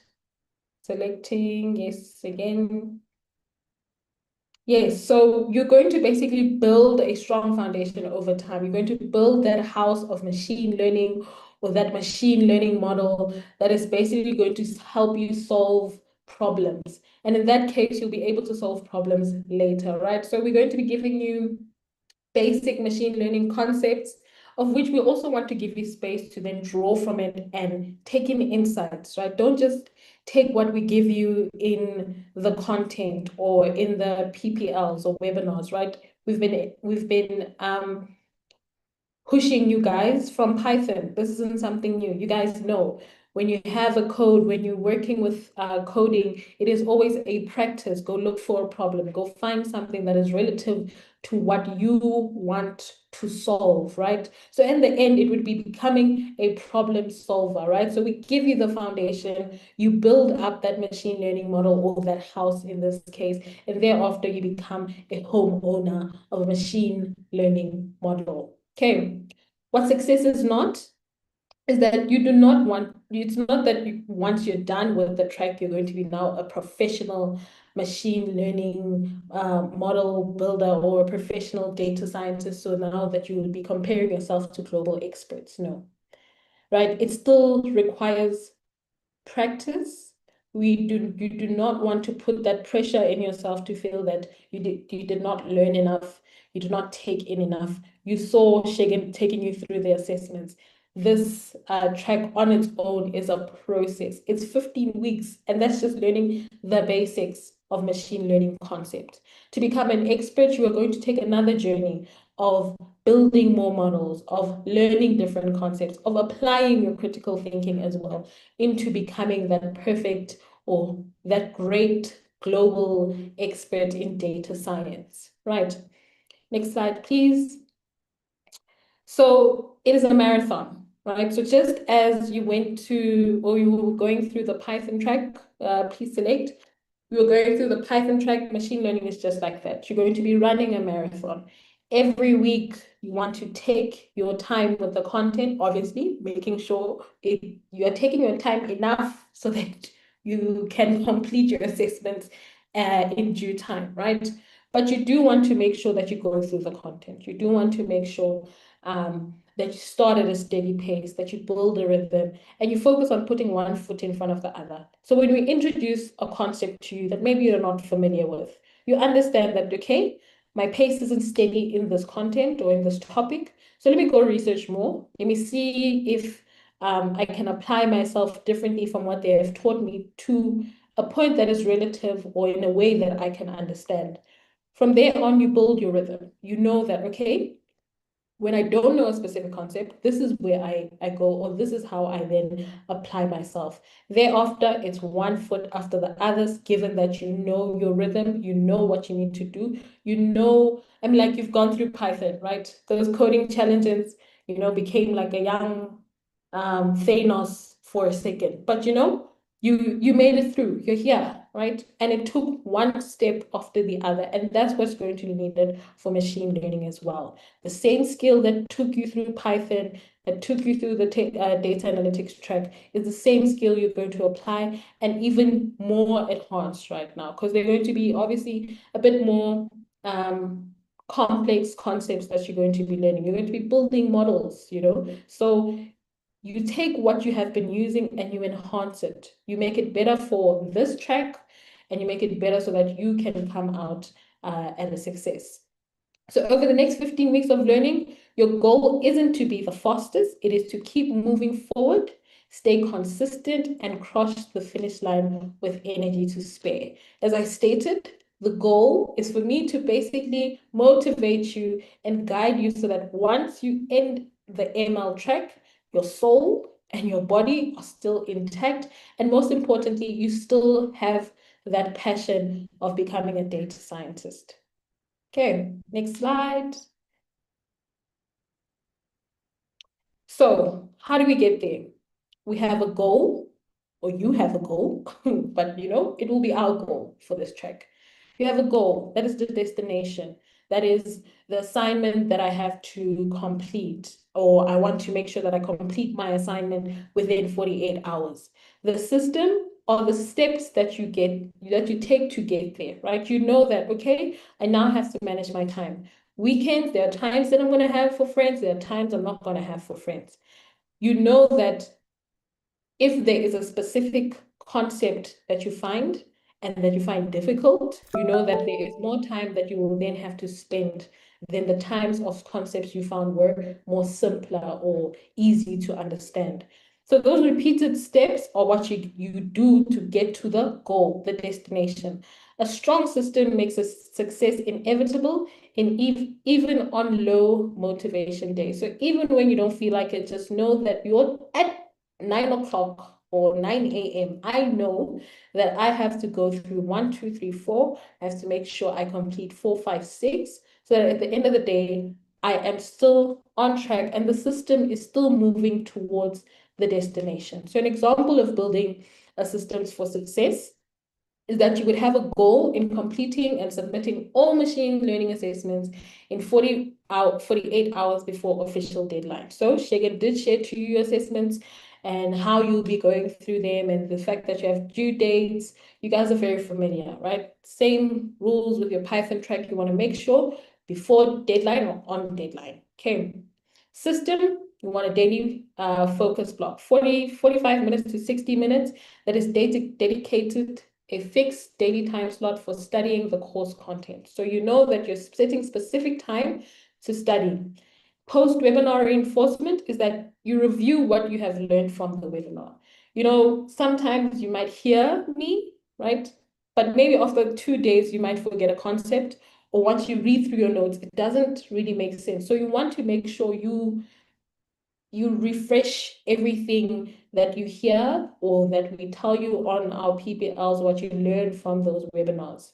selecting? Yes, again. Yes, so you're going to basically build a strong foundation over time. You're going to build that house of machine learning, or that machine learning model that is basically going to help you solve problems. And in that case, you'll be able to solve problems later, right? So we're going to be giving you basic machine learning concepts, of which we also want to give you space to then draw from it and take in insights, right? Don't just take what we give you in the content or in the PPLs or webinars, right? We've been pushing you guys from Python. This isn't something new. You guys know when you have a code, when you're working with coding, it is always a practice. Go look for a problem. Go find something that is relative to what you want to solve, right? So in the end, it would be becoming a problem solver, right? So we give you the foundation, you build up that machine learning model or that house in this case, and thereafter you become a homeowner of a machine learning model. Okay, what success is not is that you do not want, it's not that you, once you're done with the track, you're going to be now a professional machine learning model builder or a professional data scientist. So now that you will be comparing yourself to global experts. No, right? It still requires practice. You do not want to put that pressure in yourself to feel that you did not learn enough, you did not take in enough. You saw Shagan taking you through the assessments. This track on its own is a process. It's 15 weeks, and that's just learning the basics of machine learning concept. To become an expert, you are going to take another journey of building more models, of learning different concepts, of applying your critical thinking as well into becoming that perfect or that great global expert in data science, right? Next slide, please. So it is a marathon, right? So just as you went to, or you were going through the Python track, please select, we were going through the Python track, machine learning is just like that. You're going to be running a marathon. Every week, you want to take your time with the content, obviously, making sure you are taking your time enough so that you can complete your assessments in due time, right? But you do want to make sure that you go through the content. You do want to make sure that you start at a steady pace, that you build a rhythm, and you focus on putting one foot in front of the other. So when we introduce a concept to you that maybe you're not familiar with, you understand that, okay, my pace isn't steady in this content or in this topic. So let me go research more. Let me see if I can apply myself differently from what they have taught me to a point that is relative or in a way that I can understand. From there on, you build your rhythm. You know that, okay, when I don't know a specific concept, this is where I go, or this is how I then apply myself. Thereafter, it's one foot after the others, given that you know your rhythm, you know what you need to do, you know, I mean, like you've gone through Python, right? Those coding challenges, you know, became like a young Thanos for a second. But you know, you made it through, you're here, right? And it took one step after the other. And that's what's going to be needed for machine learning as well. The same skill that took you through Python, that took you through the data analytics track, is the same skill you're going to apply, and even more advanced right now, because they're going to be obviously a bit more complex concepts that you're going to be learning. You're going to be building models, you know. So you take what you have been using and you enhance it. You make it better for this track, and you make it better so that you can come out as a success. So over the next 15 weeks of learning, your goal isn't to be the fastest, it is to keep moving forward, stay consistent, and cross the finish line with energy to spare. As I stated, the goal is for me to basically motivate you and guide you so that once you end the ML track, your soul and your body are still intact. And most importantly, you still have that passion of becoming a data scientist. Okay, next slide. So how do we get there? We have a goal, or you have a goal, but you know, it will be our goal for this track. You have a goal, that is the destination. That is the assignment that I have to complete, or I want to make sure that I complete my assignment within 48 hours. The system or the steps that you take to get there, right? You know that, okay, I now have to manage my time. Weekends, there are times that I'm going to have for friends, there are times I'm not going to have for friends. You know that if there is a specific concept that you find and that you find difficult, you know that there is more time that you will then have to spend than the times of concepts you found were more simpler or easy to understand. So those repeated steps are what you do to get to the goal, the destination. A strong system makes a success inevitable even on low motivation days. So even when you don't feel like it, just know that you're at 9 o'clock or 9 a.m. I know that I have to go through 1, 2, 3, 4. I have to make sure I complete 4, 5, 6, so that at the end of the day, I am still on track and the system is still moving towards the destination. So an example of building a systems for success is that you would have a goal in completing and submitting all machine learning assessments in 48 hours before official deadline. So Shagan did share to you assessments and how you'll be going through them and the fact that you have due dates. You guys are very familiar, right? Same rules with your Python track. You want to make sure before deadline or on deadline. Okay. System, you want a daily focus block, 45 minutes to 60 minutes that is dedicated a fixed daily time slot for studying the course content. So you know that you're setting specific time to study. Post-webinar reinforcement is that you review what you have learned from the webinar. You know, sometimes you might hear me, right? But maybe after 2 days, you might forget a concept, or once you read through your notes, it doesn't really make sense. So you want to make sure you refresh everything that you hear or that we tell you on our PPLs, what you learned from those webinars.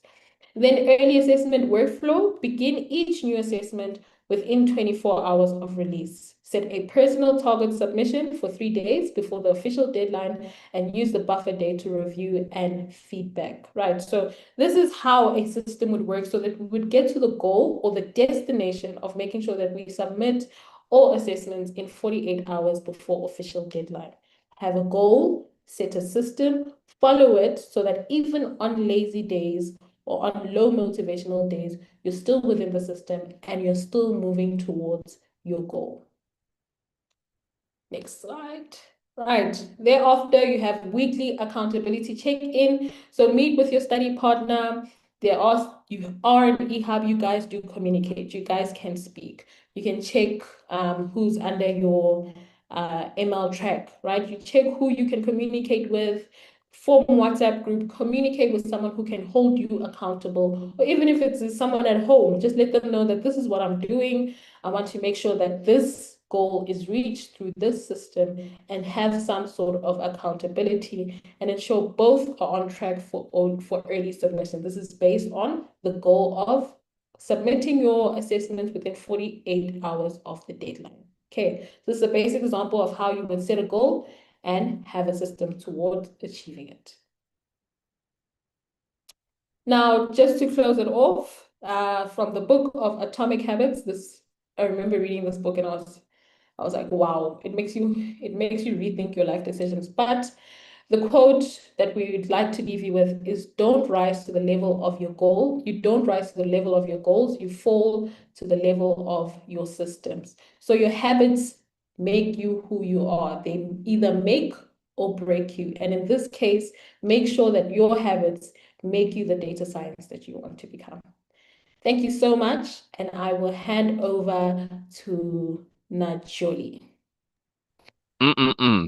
Then early assessment workflow, begin each new assessment within 24 hours of release. Set a personal target submission for 3 days before the official deadline and use the buffer day to review and feedback, right? So this is how a system would work so that we would get to the goal or the destination of making sure that we submit all assessments in 48 hours before official deadline. Have a goal, set a system, follow it so that even on lazy days or on low motivational days, you're still within the system and you're still moving towards your goal. Next slide. Right. Thereafter, you have weekly accountability check-in. So meet with your study partner. You are an eHub, you guys do communicate, you guys can speak. You can check who's under your ML track, right? You check who you can communicate with, form WhatsApp group, communicate with someone who can hold you accountable, or even if it's someone at home, just let them know that this is what I'm doing. I want to make sure that this goal is reached through this system and have some sort of accountability and ensure both are on track for early submission. This is based on the goal of submitting your assessment within 48 hours of the deadline. Okay, this is a basic example of how you would set a goal and have a system towards achieving it. Now, just to close it off, from the book of Atomic Habits, I remember reading this book and I was like, wow, it makes you rethink your life decisions. But the quote that we would like to leave you with is, don't rise to the level of your goal. You don't rise to the level of your goals. You fall to the level of your systems. So your habits make you who you are. They either make or break you. And in this case, make sure that your habits make you the data science that you want to become. Thank you so much. And I will hand over to Najoli.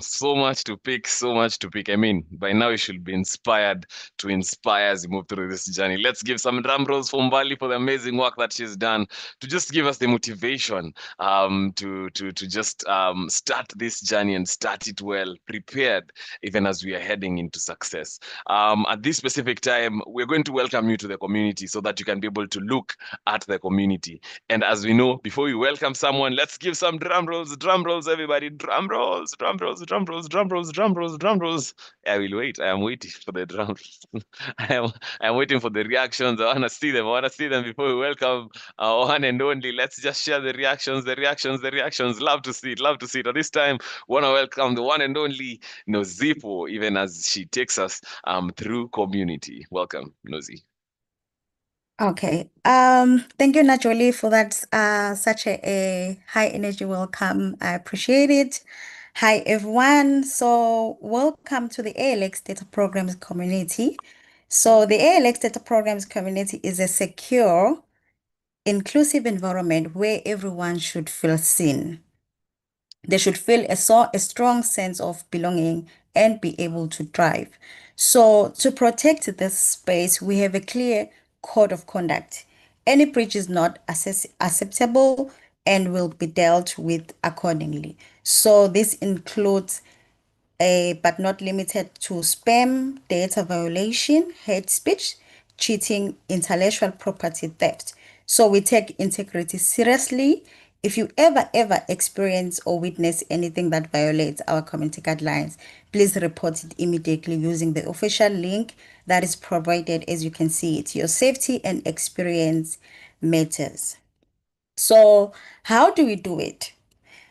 So much to pick, so much to pick. I mean, by now you should be inspired to inspire as you move through this journey. Let's give some drum rolls for Mbali for the amazing work that she's done to just give us the motivation to just start this journey and start it well, prepared even as we are heading into success. At this specific time, we're going to welcome you to the community so that you can be able to look at the community. And as we know, before we welcome someone, let's give some drum rolls, everybody, drum rolls. Drum rolls. I will wait. I am waiting for the drums. I'm waiting for the reactions. I want to see them before we welcome our one and only. Let's just share the reactions. Love to see it. At this time, want to welcome the one and only Nozipo, even as she takes us through community. Welcome, Nozi. Okay. Thank you, Najoli, for that such a high energy welcome. I appreciate it. Hi, everyone. So welcome to the ALX Data Programs community. So the ALX Data Programs community is a secure, inclusive environment where everyone should feel seen. They should feel a strong sense of belonging and be able to thrive. So, to protect this space, we have a clear code of conduct. Any breach is not acceptable and will be dealt with accordingly. So, this includes but not limited to spam, data violation, hate speech, cheating, intellectual property theft. So we take integrity seriously. If you ever experience or witness anything that violates our community guidelines, please report it immediately using the official link that is provided as you can see it. Your safety and experience matters. So how do we do it?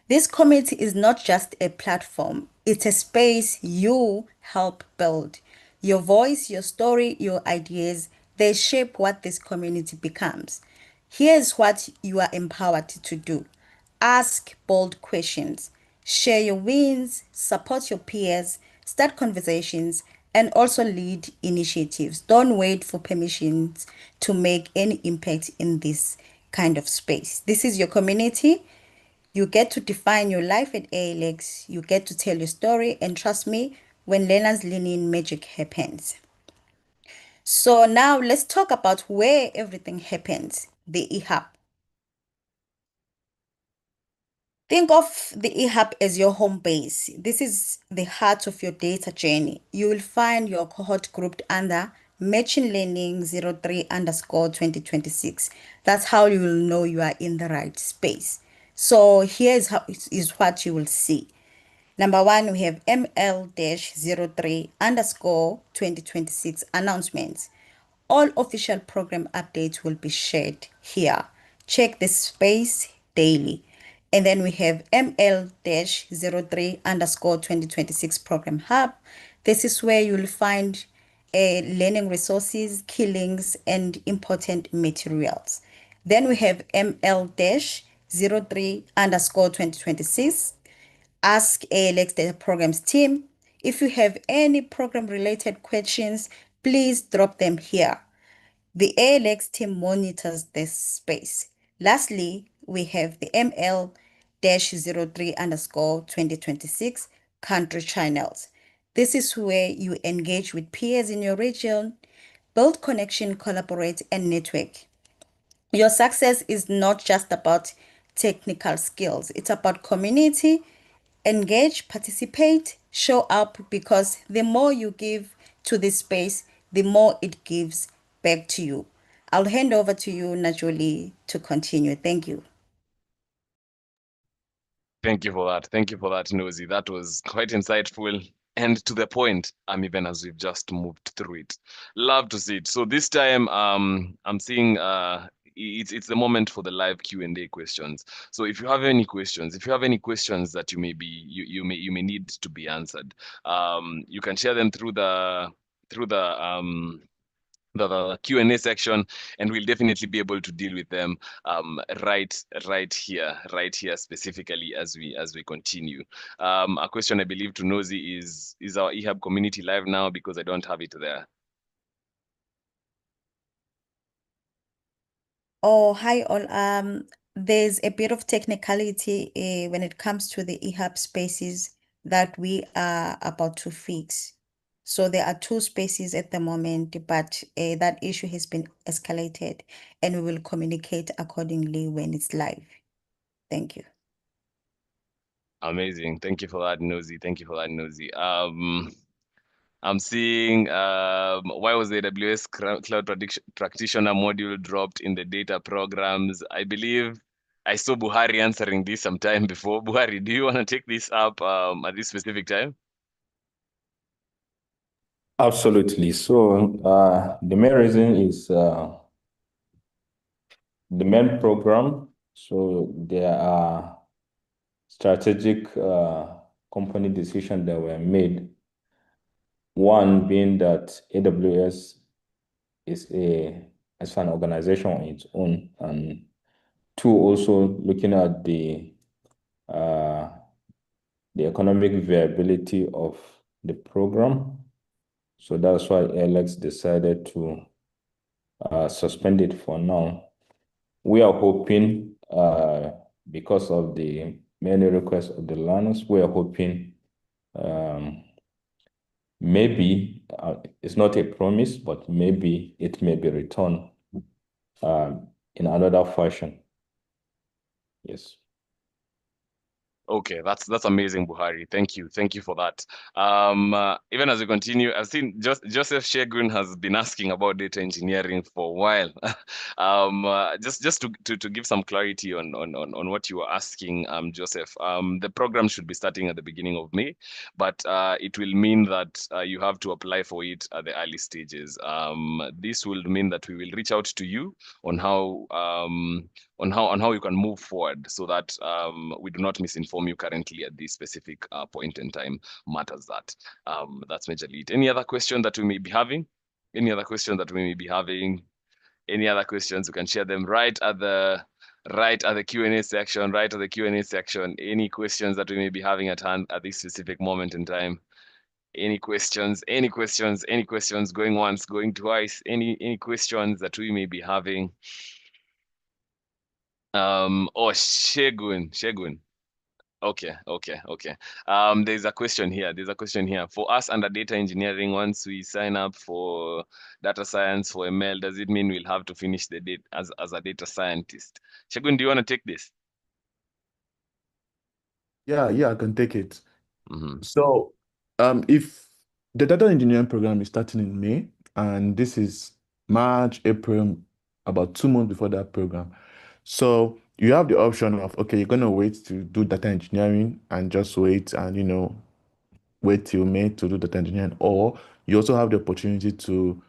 This community is not just a platform, it's a space you help build. Your voice, your story, your ideas, they shape what this community becomes. Here's what you are empowered to do: ask bold questions, share your wins, support your peers, start conversations, and also lead initiatives. Don't wait for permissions to make any impact in this kind of space. This is your community. You get to define your life at ALX. You get to tell your story. And trust me, when learners lean in, magic happens. So now let's talk about where everything happens, the eHub. Think of the eHub as your home base. This is the heart of your data journey. You will find your cohort grouped under Machine Learning 03 underscore 2026. That's how you will know you are in the right space. So here's how is what you will see. Number one, we have ML-03 underscore 2026 announcements. All official program updates will be shared here. Check this space daily. And then we have ML-03 underscore 2026 program hub. This is where you'll find learning resources, key links, and important materials. Then we have ML-03 underscore 2026 Ask ALX Data Programs team. If you have any program related questions, please drop them here. The ALX team monitors this space. Lastly, we have the ML-03 underscore 2026 country channels. This is where you engage with peers in your region, build connection, collaborate, and network. Your success is not just about technical skills, it's about community. Engage, participate, show up, because the more you give to this space, the more it gives back to you. I'll hand over to you, Najoli, to continue. Thank you. Thank you for that. Thank you for that, Nosy. That was quite insightful and to the point. Even as we've just moved through it. Love to see it. So this time, I'm seeing it's the moment for the live Q&A questions. So if you have any questions, that you may need to be answered, you can share them through the Q&A section, and we'll definitely be able to deal with them right here specifically as we continue. A question I believe to Nosy is our eHub community live now, because I don't have it there. Oh, hi all. There's a bit of technicality when it comes to the eHub spaces that we are about to fix. So there are two spaces at the moment, but that issue has been escalated, and we will communicate accordingly when it's live. Thank you. Amazing. Thank you for that, Nosy. I'm seeing why was the AWS Cloud Practitioner module dropped in the data programs? I believe I saw Buhari answering this some time before. Buhari, do you want to take this up at this specific time? Absolutely. So the main reason is the main program. So there are strategic company decisions that were made. One being that AWS is an organization on its own, and two, also looking at the economic viability of the program. So that's why ALX decided to suspend it for now. We are hoping, because of the many requests of the learners, we are hoping maybe, it's not a promise, but maybe it may be returned in another fashion. Yes. Okay, that's amazing, Buhari. Thank you for that. Even as we continue, I've seen Joseph Shegun has been asking about data engineering for a while. Just to give some clarity on what you were asking, Joseph. The program should be starting at the beginning of May, but it will mean that you have to apply for it at the early stages. This will mean that we will reach out to you on how you can move forward, so that we do not misinform you currently at this specific point in time matters. That's majorly it. Any other question that we may be having? Any other question that we may be having? Any other questions? You can share them right at the Q&A section. Right at the Q&A section. Any questions that we may be having at hand at this specific moment in time? Any questions? Any questions? Any questions? Going once, going twice. Any questions that we may be having? Oh, Shegun. Okay. There's a question here. For us under data engineering, once we sign up for data science for ML, does it mean we'll have to finish the data as a data scientist? Shegun, do you want to take this? Yeah, I can take it. Mm-hmm. So, if the data engineering program is starting in May, and this is March, April, about 2 months before that program. So you have the option of, okay, you're gonna wait to do data engineering and just wait and wait till May to do data engineering, or you also have the opportunity to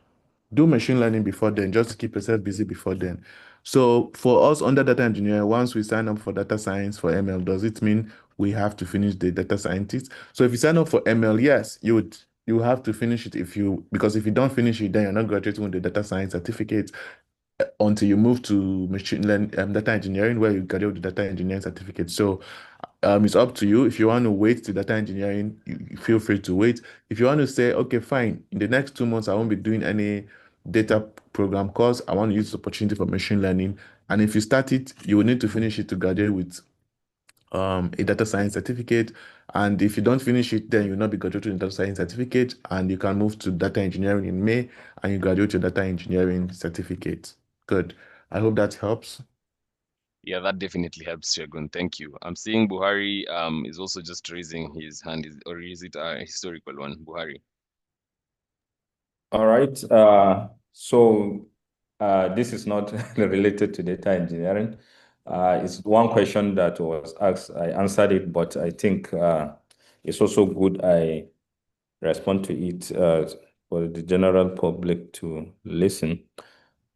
do machine learning before then, just to keep yourself busy before then. So for us under data engineering, once we sign up for data science for ML, does it mean we have to finish the data scientist? So if you sign up for ML, yes, you have to finish it because if you don't finish it, then you're not graduating with the data science certificate until you move to machine learning, data engineering, where you graduate with the data engineering certificate. So it's up to you. If you want to wait to data engineering, you feel free to wait. If you want to say, okay, fine, in the next 2 months, I won't be doing any data program course. I want to use this opportunity for machine learning. And if you start it, you will need to finish it to graduate with a data science certificate. And if you don't finish it, then you'll not be graduating with data science certificate, and you can move to data engineering in May and you graduate your data engineering certificate. Good. I hope that helps. Yeah, that definitely helps, Shegun. Thank you. I'm seeing Buhari is also just raising his hand. Or is it a historical one, Buhari? All right. So this is not related to data engineering. It's one question that was asked. I answered it, but I think it's also good I respond to it for the general public to listen.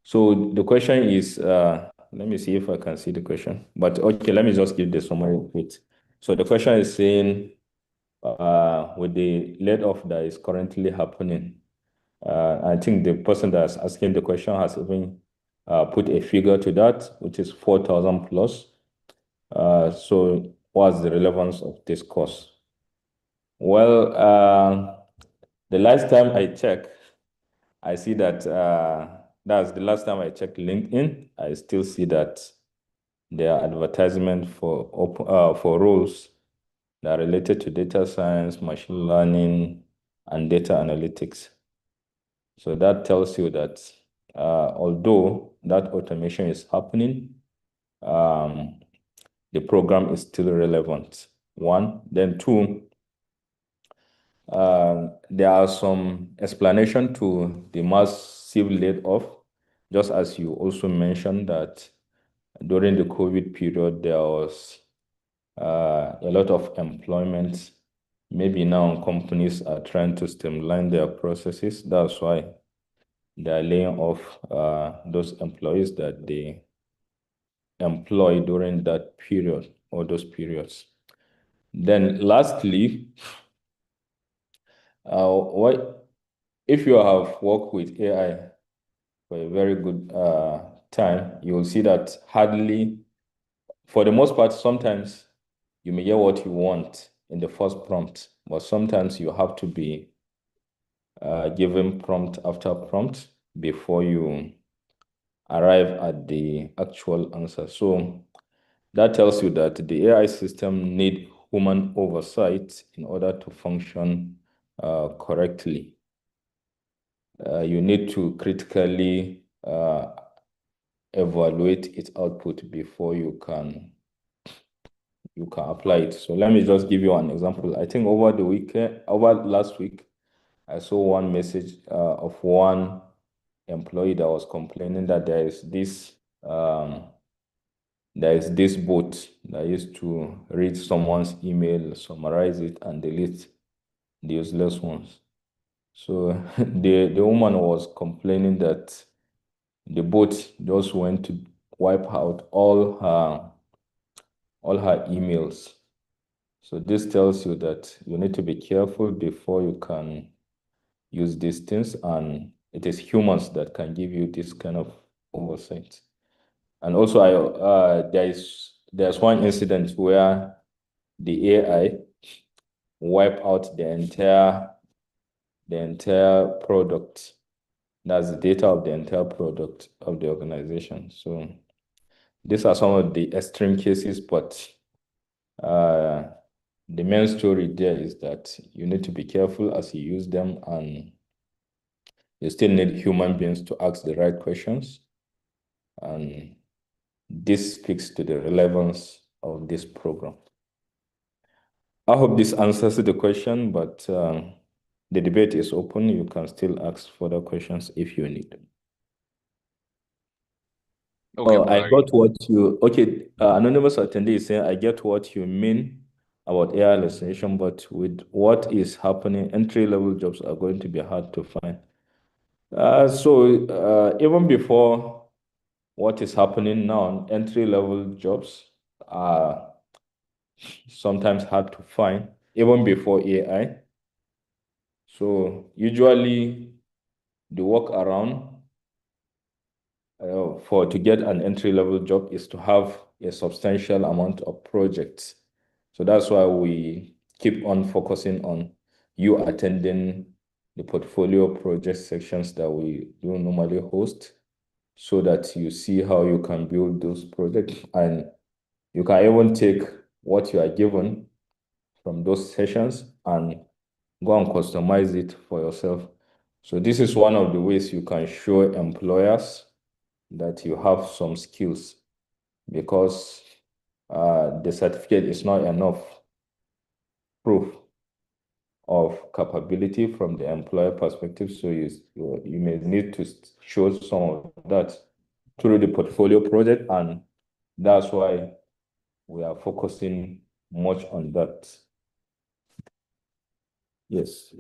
So the question is, let me see if I can see the question. But okay, let me just give the summary of it. So the question is saying, with the layoff that is currently happening, I think the person that's asking the question has even put a figure to that, which is 4,000 plus. So what's the relevance of this course? Well, the last time I checked, I see that that's the last time I checked LinkedIn. I still see that there are advertisements for roles that are related to data science, machine learning, and data analytics. So that tells you that although that automation is happening, the program is still relevant. One, then two, there are some explanation to the massive layoff, just as you also mentioned that during the COVID period, there was a lot of employment. Maybe now companies are trying to streamline their processes. That's why they are laying off those employees that they employ during that period or those periods. Then lastly, if you have worked with AI for a very good time, you will see that hardly, for the most part, sometimes you may get what you want in the first prompt, but sometimes you have to be giving prompt after prompt before you arrive at the actual answer. So that tells you that the AI system need human oversight in order to function correctly. You need to critically evaluate its output before you can apply it. So let me just give you an example. I think over last week, I saw one message of one employee that was complaining that there is this bot that used to read someone's email, summarize it, and delete the useless ones. So the woman was complaining that the bot just went to wipe out all her emails. So this tells you that you need to be careful before you can use these things, and it is humans that can give you this kind of oversight. And also, there's one incident where the AI wipe out the entire product. That's the data of the entire product of the organization. So these are some of the extreme cases, but the main story there is that you need to be careful as you use them, and you still need human beings to ask the right questions. And this speaks to the relevance of this program. I hope this answers the question, but the debate is open. You can still ask further questions if you need them. Okay, Oh, I Buhari. got what you, okay, anonymous attendee is saying, I get what you mean about AI hallucination, but with what is happening, entry-level jobs are going to be hard to find. So even before what is happening now, entry-level jobs are sometimes hard to find, even before AI. So usually the workaround to get an entry-level job is to have a substantial amount of projects. So that's why we keep on focusing on you attending the portfolio project sections that we do normally host, so that you see how you can build those projects, and you can even take what you are given from those sessions and go and customize it for yourself. So this is one of the ways you can show employers that you have some skills, because the certificate is not enough proof of capability from the employer perspective. So you may need to show some of that through the portfolio project, and that's why we are focusing much on that. Yes.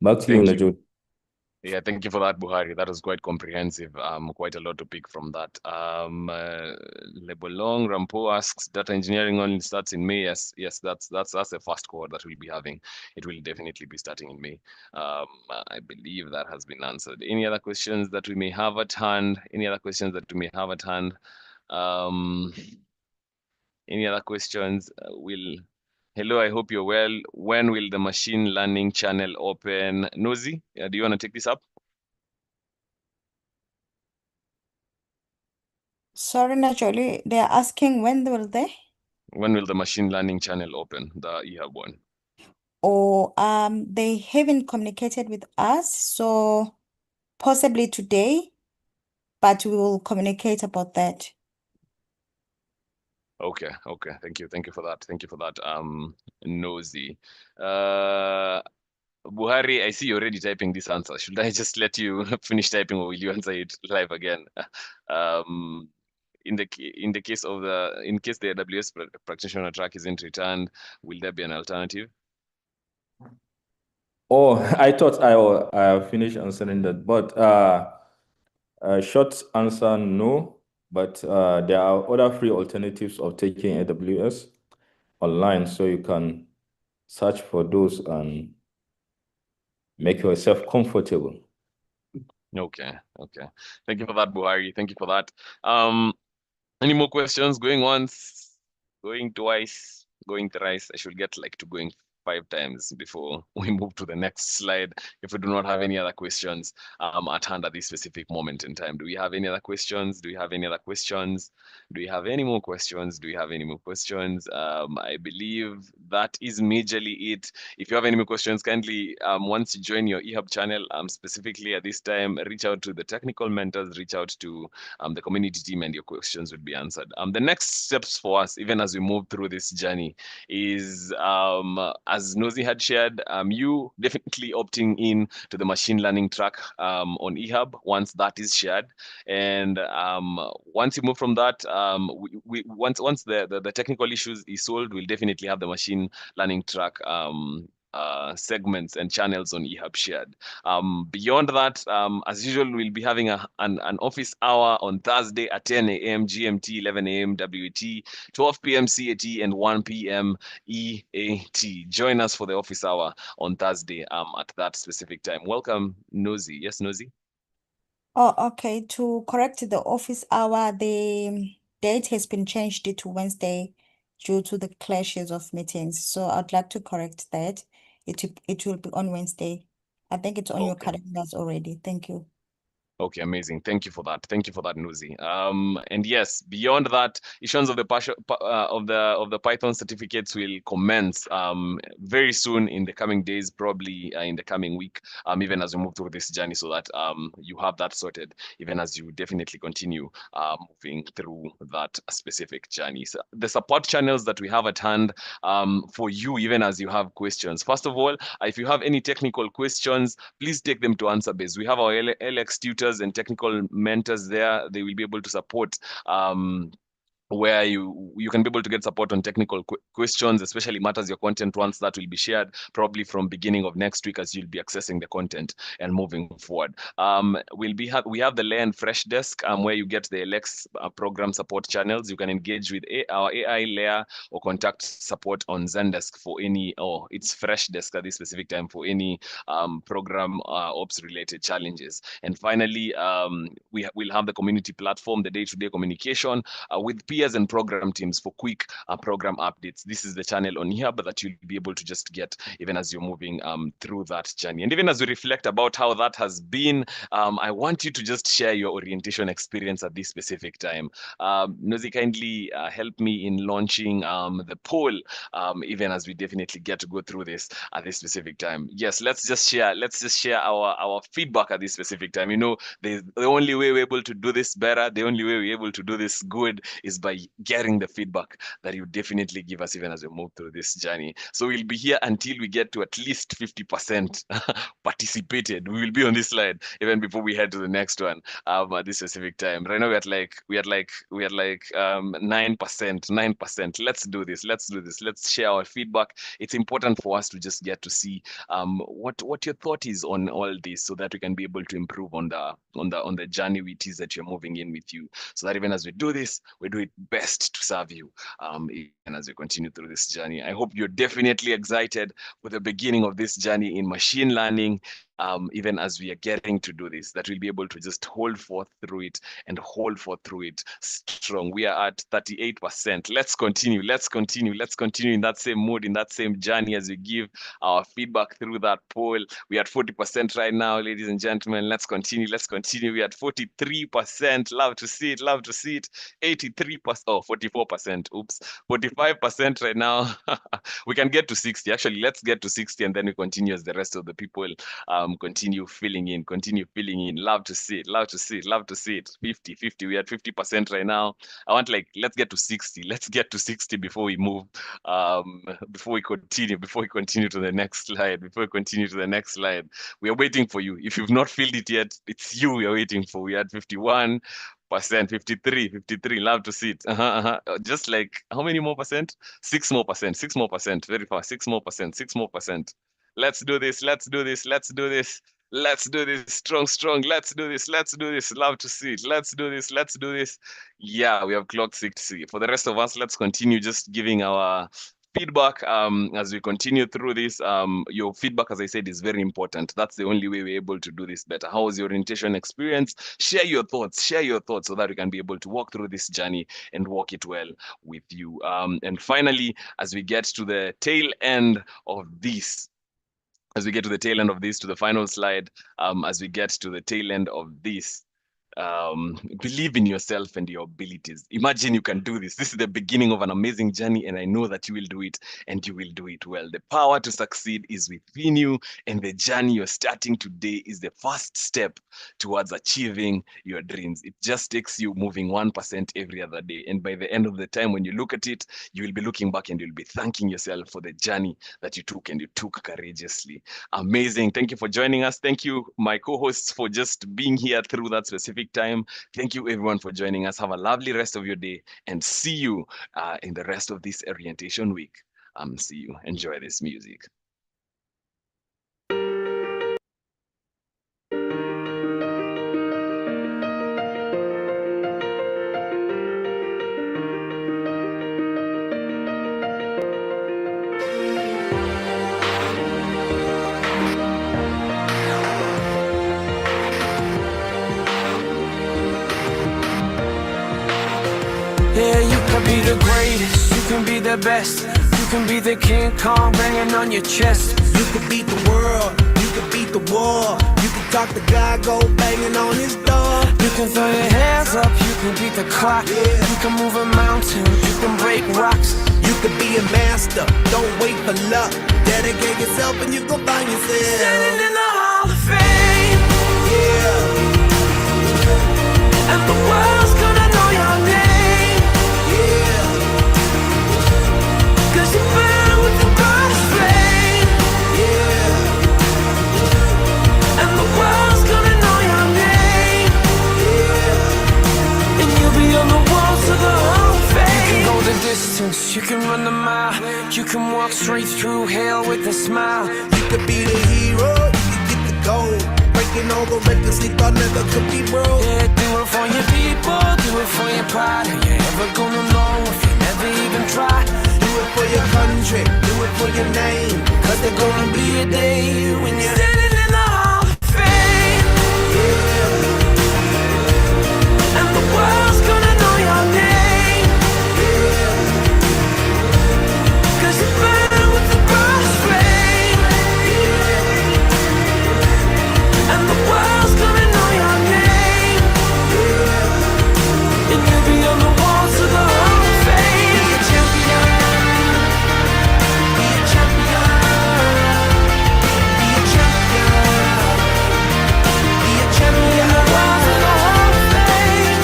Back to you, Thank you. Najo. Yeah, thank you for that, Buhari. That was quite comprehensive. Quite a lot to pick from that. Lebolong Rampo asks, data engineering only starts in May. Yes, that's the first cohort that we'll be having. It will definitely be starting in May. I believe that has been answered. Any other questions that we may have at hand? Any other questions that we may have at hand? Any other questions? Hello, I hope you're well. When will the machine learning channel open? Nozi, do you want to take this up? Sorry, Najoli, they are asking when will they? When will the machine learning channel open, the eHub one? Or they haven't communicated with us, so possibly today, but we will communicate about that. Okay. Thank you for that. Nosy. Buhari, I see you're already typing this answer. Should I just let you finish typing, or will you answer it live again? In case the AWS practitioner track isn't returned, will there be an alternative? Oh, I thought I finished answering that, but short answer, no. But there are other free alternatives of taking AWS online, so you can search for those and make yourself comfortable. Okay. Thank you for that, Buhari. Thank you for that. Any more questions? Going once, going twice, going thrice. I should get like to going 5 times before we move to the next slide. If we do not have any other questions at hand at this specific moment in time. Do we have any other questions? Do we have any other questions? Do we have any more questions? Do we have any more questions? I believe that is majorly it. If you have any more questions, kindly, once you join your eHub channel, specifically at this time, reach out to the technical mentors, reach out to the community team, and your questions would be answered. The next steps for us, even as we move through this journey, is as Nozi had shared, you definitely opting in to the machine learning track on eHub once that is shared. And once you move from that, once the technical issues is solved, we'll definitely have the machine learning track segments and channels on eHub shared. Beyond that, as usual, we'll be having an office hour on Thursday at 10 a.m. GMT, 11 a.m. WET, 12 p.m. CAT, and 1 p.m. EAT. Join us for the office hour on Thursday at that specific time. Welcome, Nozi. Yes, Nozi? Oh, okay. To correct the office hour, the date has been changed to Wednesday due to the clashes of meetings. So I'd like to correct that. It will be on Wednesday. I think it's on your Okay. calendars already. Thank you. Okay, amazing. Thank you for that. Thank you for that, Nuzi. And yes, beyond that, issuance of the of the Python certificates will commence very soon in the coming days, probably in the coming week, even as we move through this journey, so that you have that sorted, even as you definitely continue moving through that specific journey. So the support channels that we have at hand for you, even as you have questions. First of all, if you have any technical questions, please take them to AnswerBase. We have our ALX tutors and technical mentors there. They will be able to support where you can be able to get support on technical questions, especially matters your content once that will be shared, probably from beginning of next week as you'll be accessing the content and moving forward. We have the Layer and Fresh Desk where you get the ALX program support channels. You can engage with our AI Layer or contact support on Zendesk for any, or it's Fresh Desk at this specific time for any program ops related challenges. And finally, we'll have the community platform, the day-to-day communication with peers and program teams for quick program updates. This is the channel on here, but that you'll be able to just get even as you're moving through that journey. And even as we reflect about how that has been, I want you to just share your orientation experience at this specific time. Nozi, kindly help me in launching the poll, even as we definitely get to go through this at this specific time. Yes, let's just share our feedback at this specific time. You know, the only way we're able to do this better, the only way we're able to do this good is by getting the feedback that you definitely give us even as we move through this journey. So we'll be here until we get to at least 50% participated. We will be on this slide even before we head to the next one at this specific time. Right now we had like 9%. Let's do this. Let's share our feedback. It's important for us to just get to see what your thought is on all this, so that we can be able to improve on the journey it is that you're moving in with you, so that even as we do this, we do it best to serve you and as we continue through this journey. I hope you're definitely excited with the beginning of this journey in machine learning, even as we are getting to do this, that we'll be able to just hold forth through it and hold forth through it strong. We are at 38%. Let's continue in that same mood, in that same journey as we give our feedback through that poll. We're at 40% right now, ladies and gentlemen. Let's continue. We're at 43%. Love to see it. 83%, 44%. Oops, 45% right now. We can get to 60. Actually, let's get to 60 and then we continue as the rest of the people continue filling in. Love to see it. 50. We're at 50% right now. I want, like, let's get to 60. Let's get to 60 before we move, before we continue to the next slide. We are waiting for you. If you've not filled it yet, it's you we are waiting for. We are at 51%, 53. Love to see it. Just like, how many more percent? 6 more percent. Very fast. 6 more percent. Let's do this. Strong. Let's do this. Love to see it. Let's do this. Yeah, we have clocked 60. For the rest of us, let's continue just giving our feedback as we continue through this. Your feedback, as I said, is very important. That's the only way we're able to do this better. How was your orientation experience? Share your thoughts so that we can be able to walk through this journey and walk it well with you. And finally, as we get to the tail end of this, to the final slide, as we get to the tail end of this, believe in yourself and your abilities. Imagine you can do this. This is the beginning of an amazing journey, and I know that you will do it, and you will do it well. The power to succeed is within you, and the journey you're starting today is the first step towards achieving your dreams. It just takes you moving 1% every other day, and by the end of the time, when you look at it, you will be looking back and you'll be thanking yourself for the journey that you took, and you took courageously. Amazing. Thank you for joining us. Thank you, my co-hosts, for just being here through that specific time. Thank you everyone for joining us. Have a lovely rest of your day, and see you in the rest of this orientation week. See you. Enjoy this music. Yeah, you can be the greatest, you can be the best, you can be the King Kong banging on your chest. You could beat the world, you could beat the war. You could talk to God, go banging on his door. You can throw your hands up, you can beat the clock. Yeah. You can move a mountain, you can break rocks. You could be a master, don't wait for luck. Dedicate yourself and you gon' find yourself. Standing in the Hall of Fame, Yeah, and the world's gonna know your name, yeah, 'cause you burn with the brightest flame, yeah, and the world's gonna know your name, yeah. and you'll be on the walls of the Hall of Fame. You can go the distance, you can run the mile, you can walk straight through hell with a smile. You could be the hero, you could get the gold. Breaking all the records they thought never could be broke. Yeah, do it for your people, do it for your pride. Are you ever gonna know if you never even try? Do it for your country, do it for your name. 'Cause there's gonna be a day when you're Standing in the Hall of Fame, and the world's gonna know your name, 'cause you burn with the brightest flame, and the world's gonna know your name, and you'll be on the walls of the Hall of Fame. Be a champion, be a champion, be a champion, be a champion. Walls of the Hall of Fame.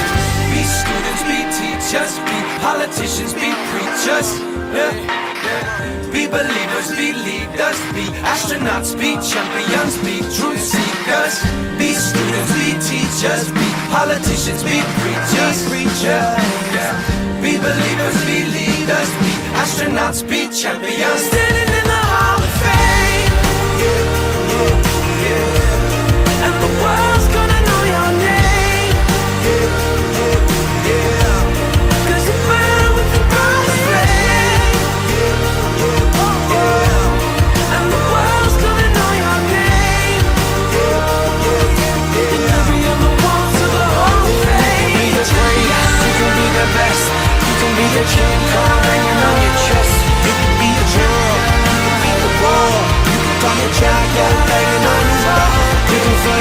Be students, be teachers, be politicians, be preachers. Yeah. Be believers, be leaders, be astronauts, be champions, be truth seekers. Be students, be teachers, be politicians, be preachers. Yeah. Be believers, be leaders, be astronauts, be champions. Standing in the Hall of Fame, and the world's gonna know your name, 'cause you burn with the brightest flame, and the world's gonna know your name, and you'll be on the walls of the Hall of Fame. You can be the greatest, you can be the best, you can be the King Kong hanging on your chest. You could be a girl, you could beat the war. You could call your child, go banging on his door. You can throw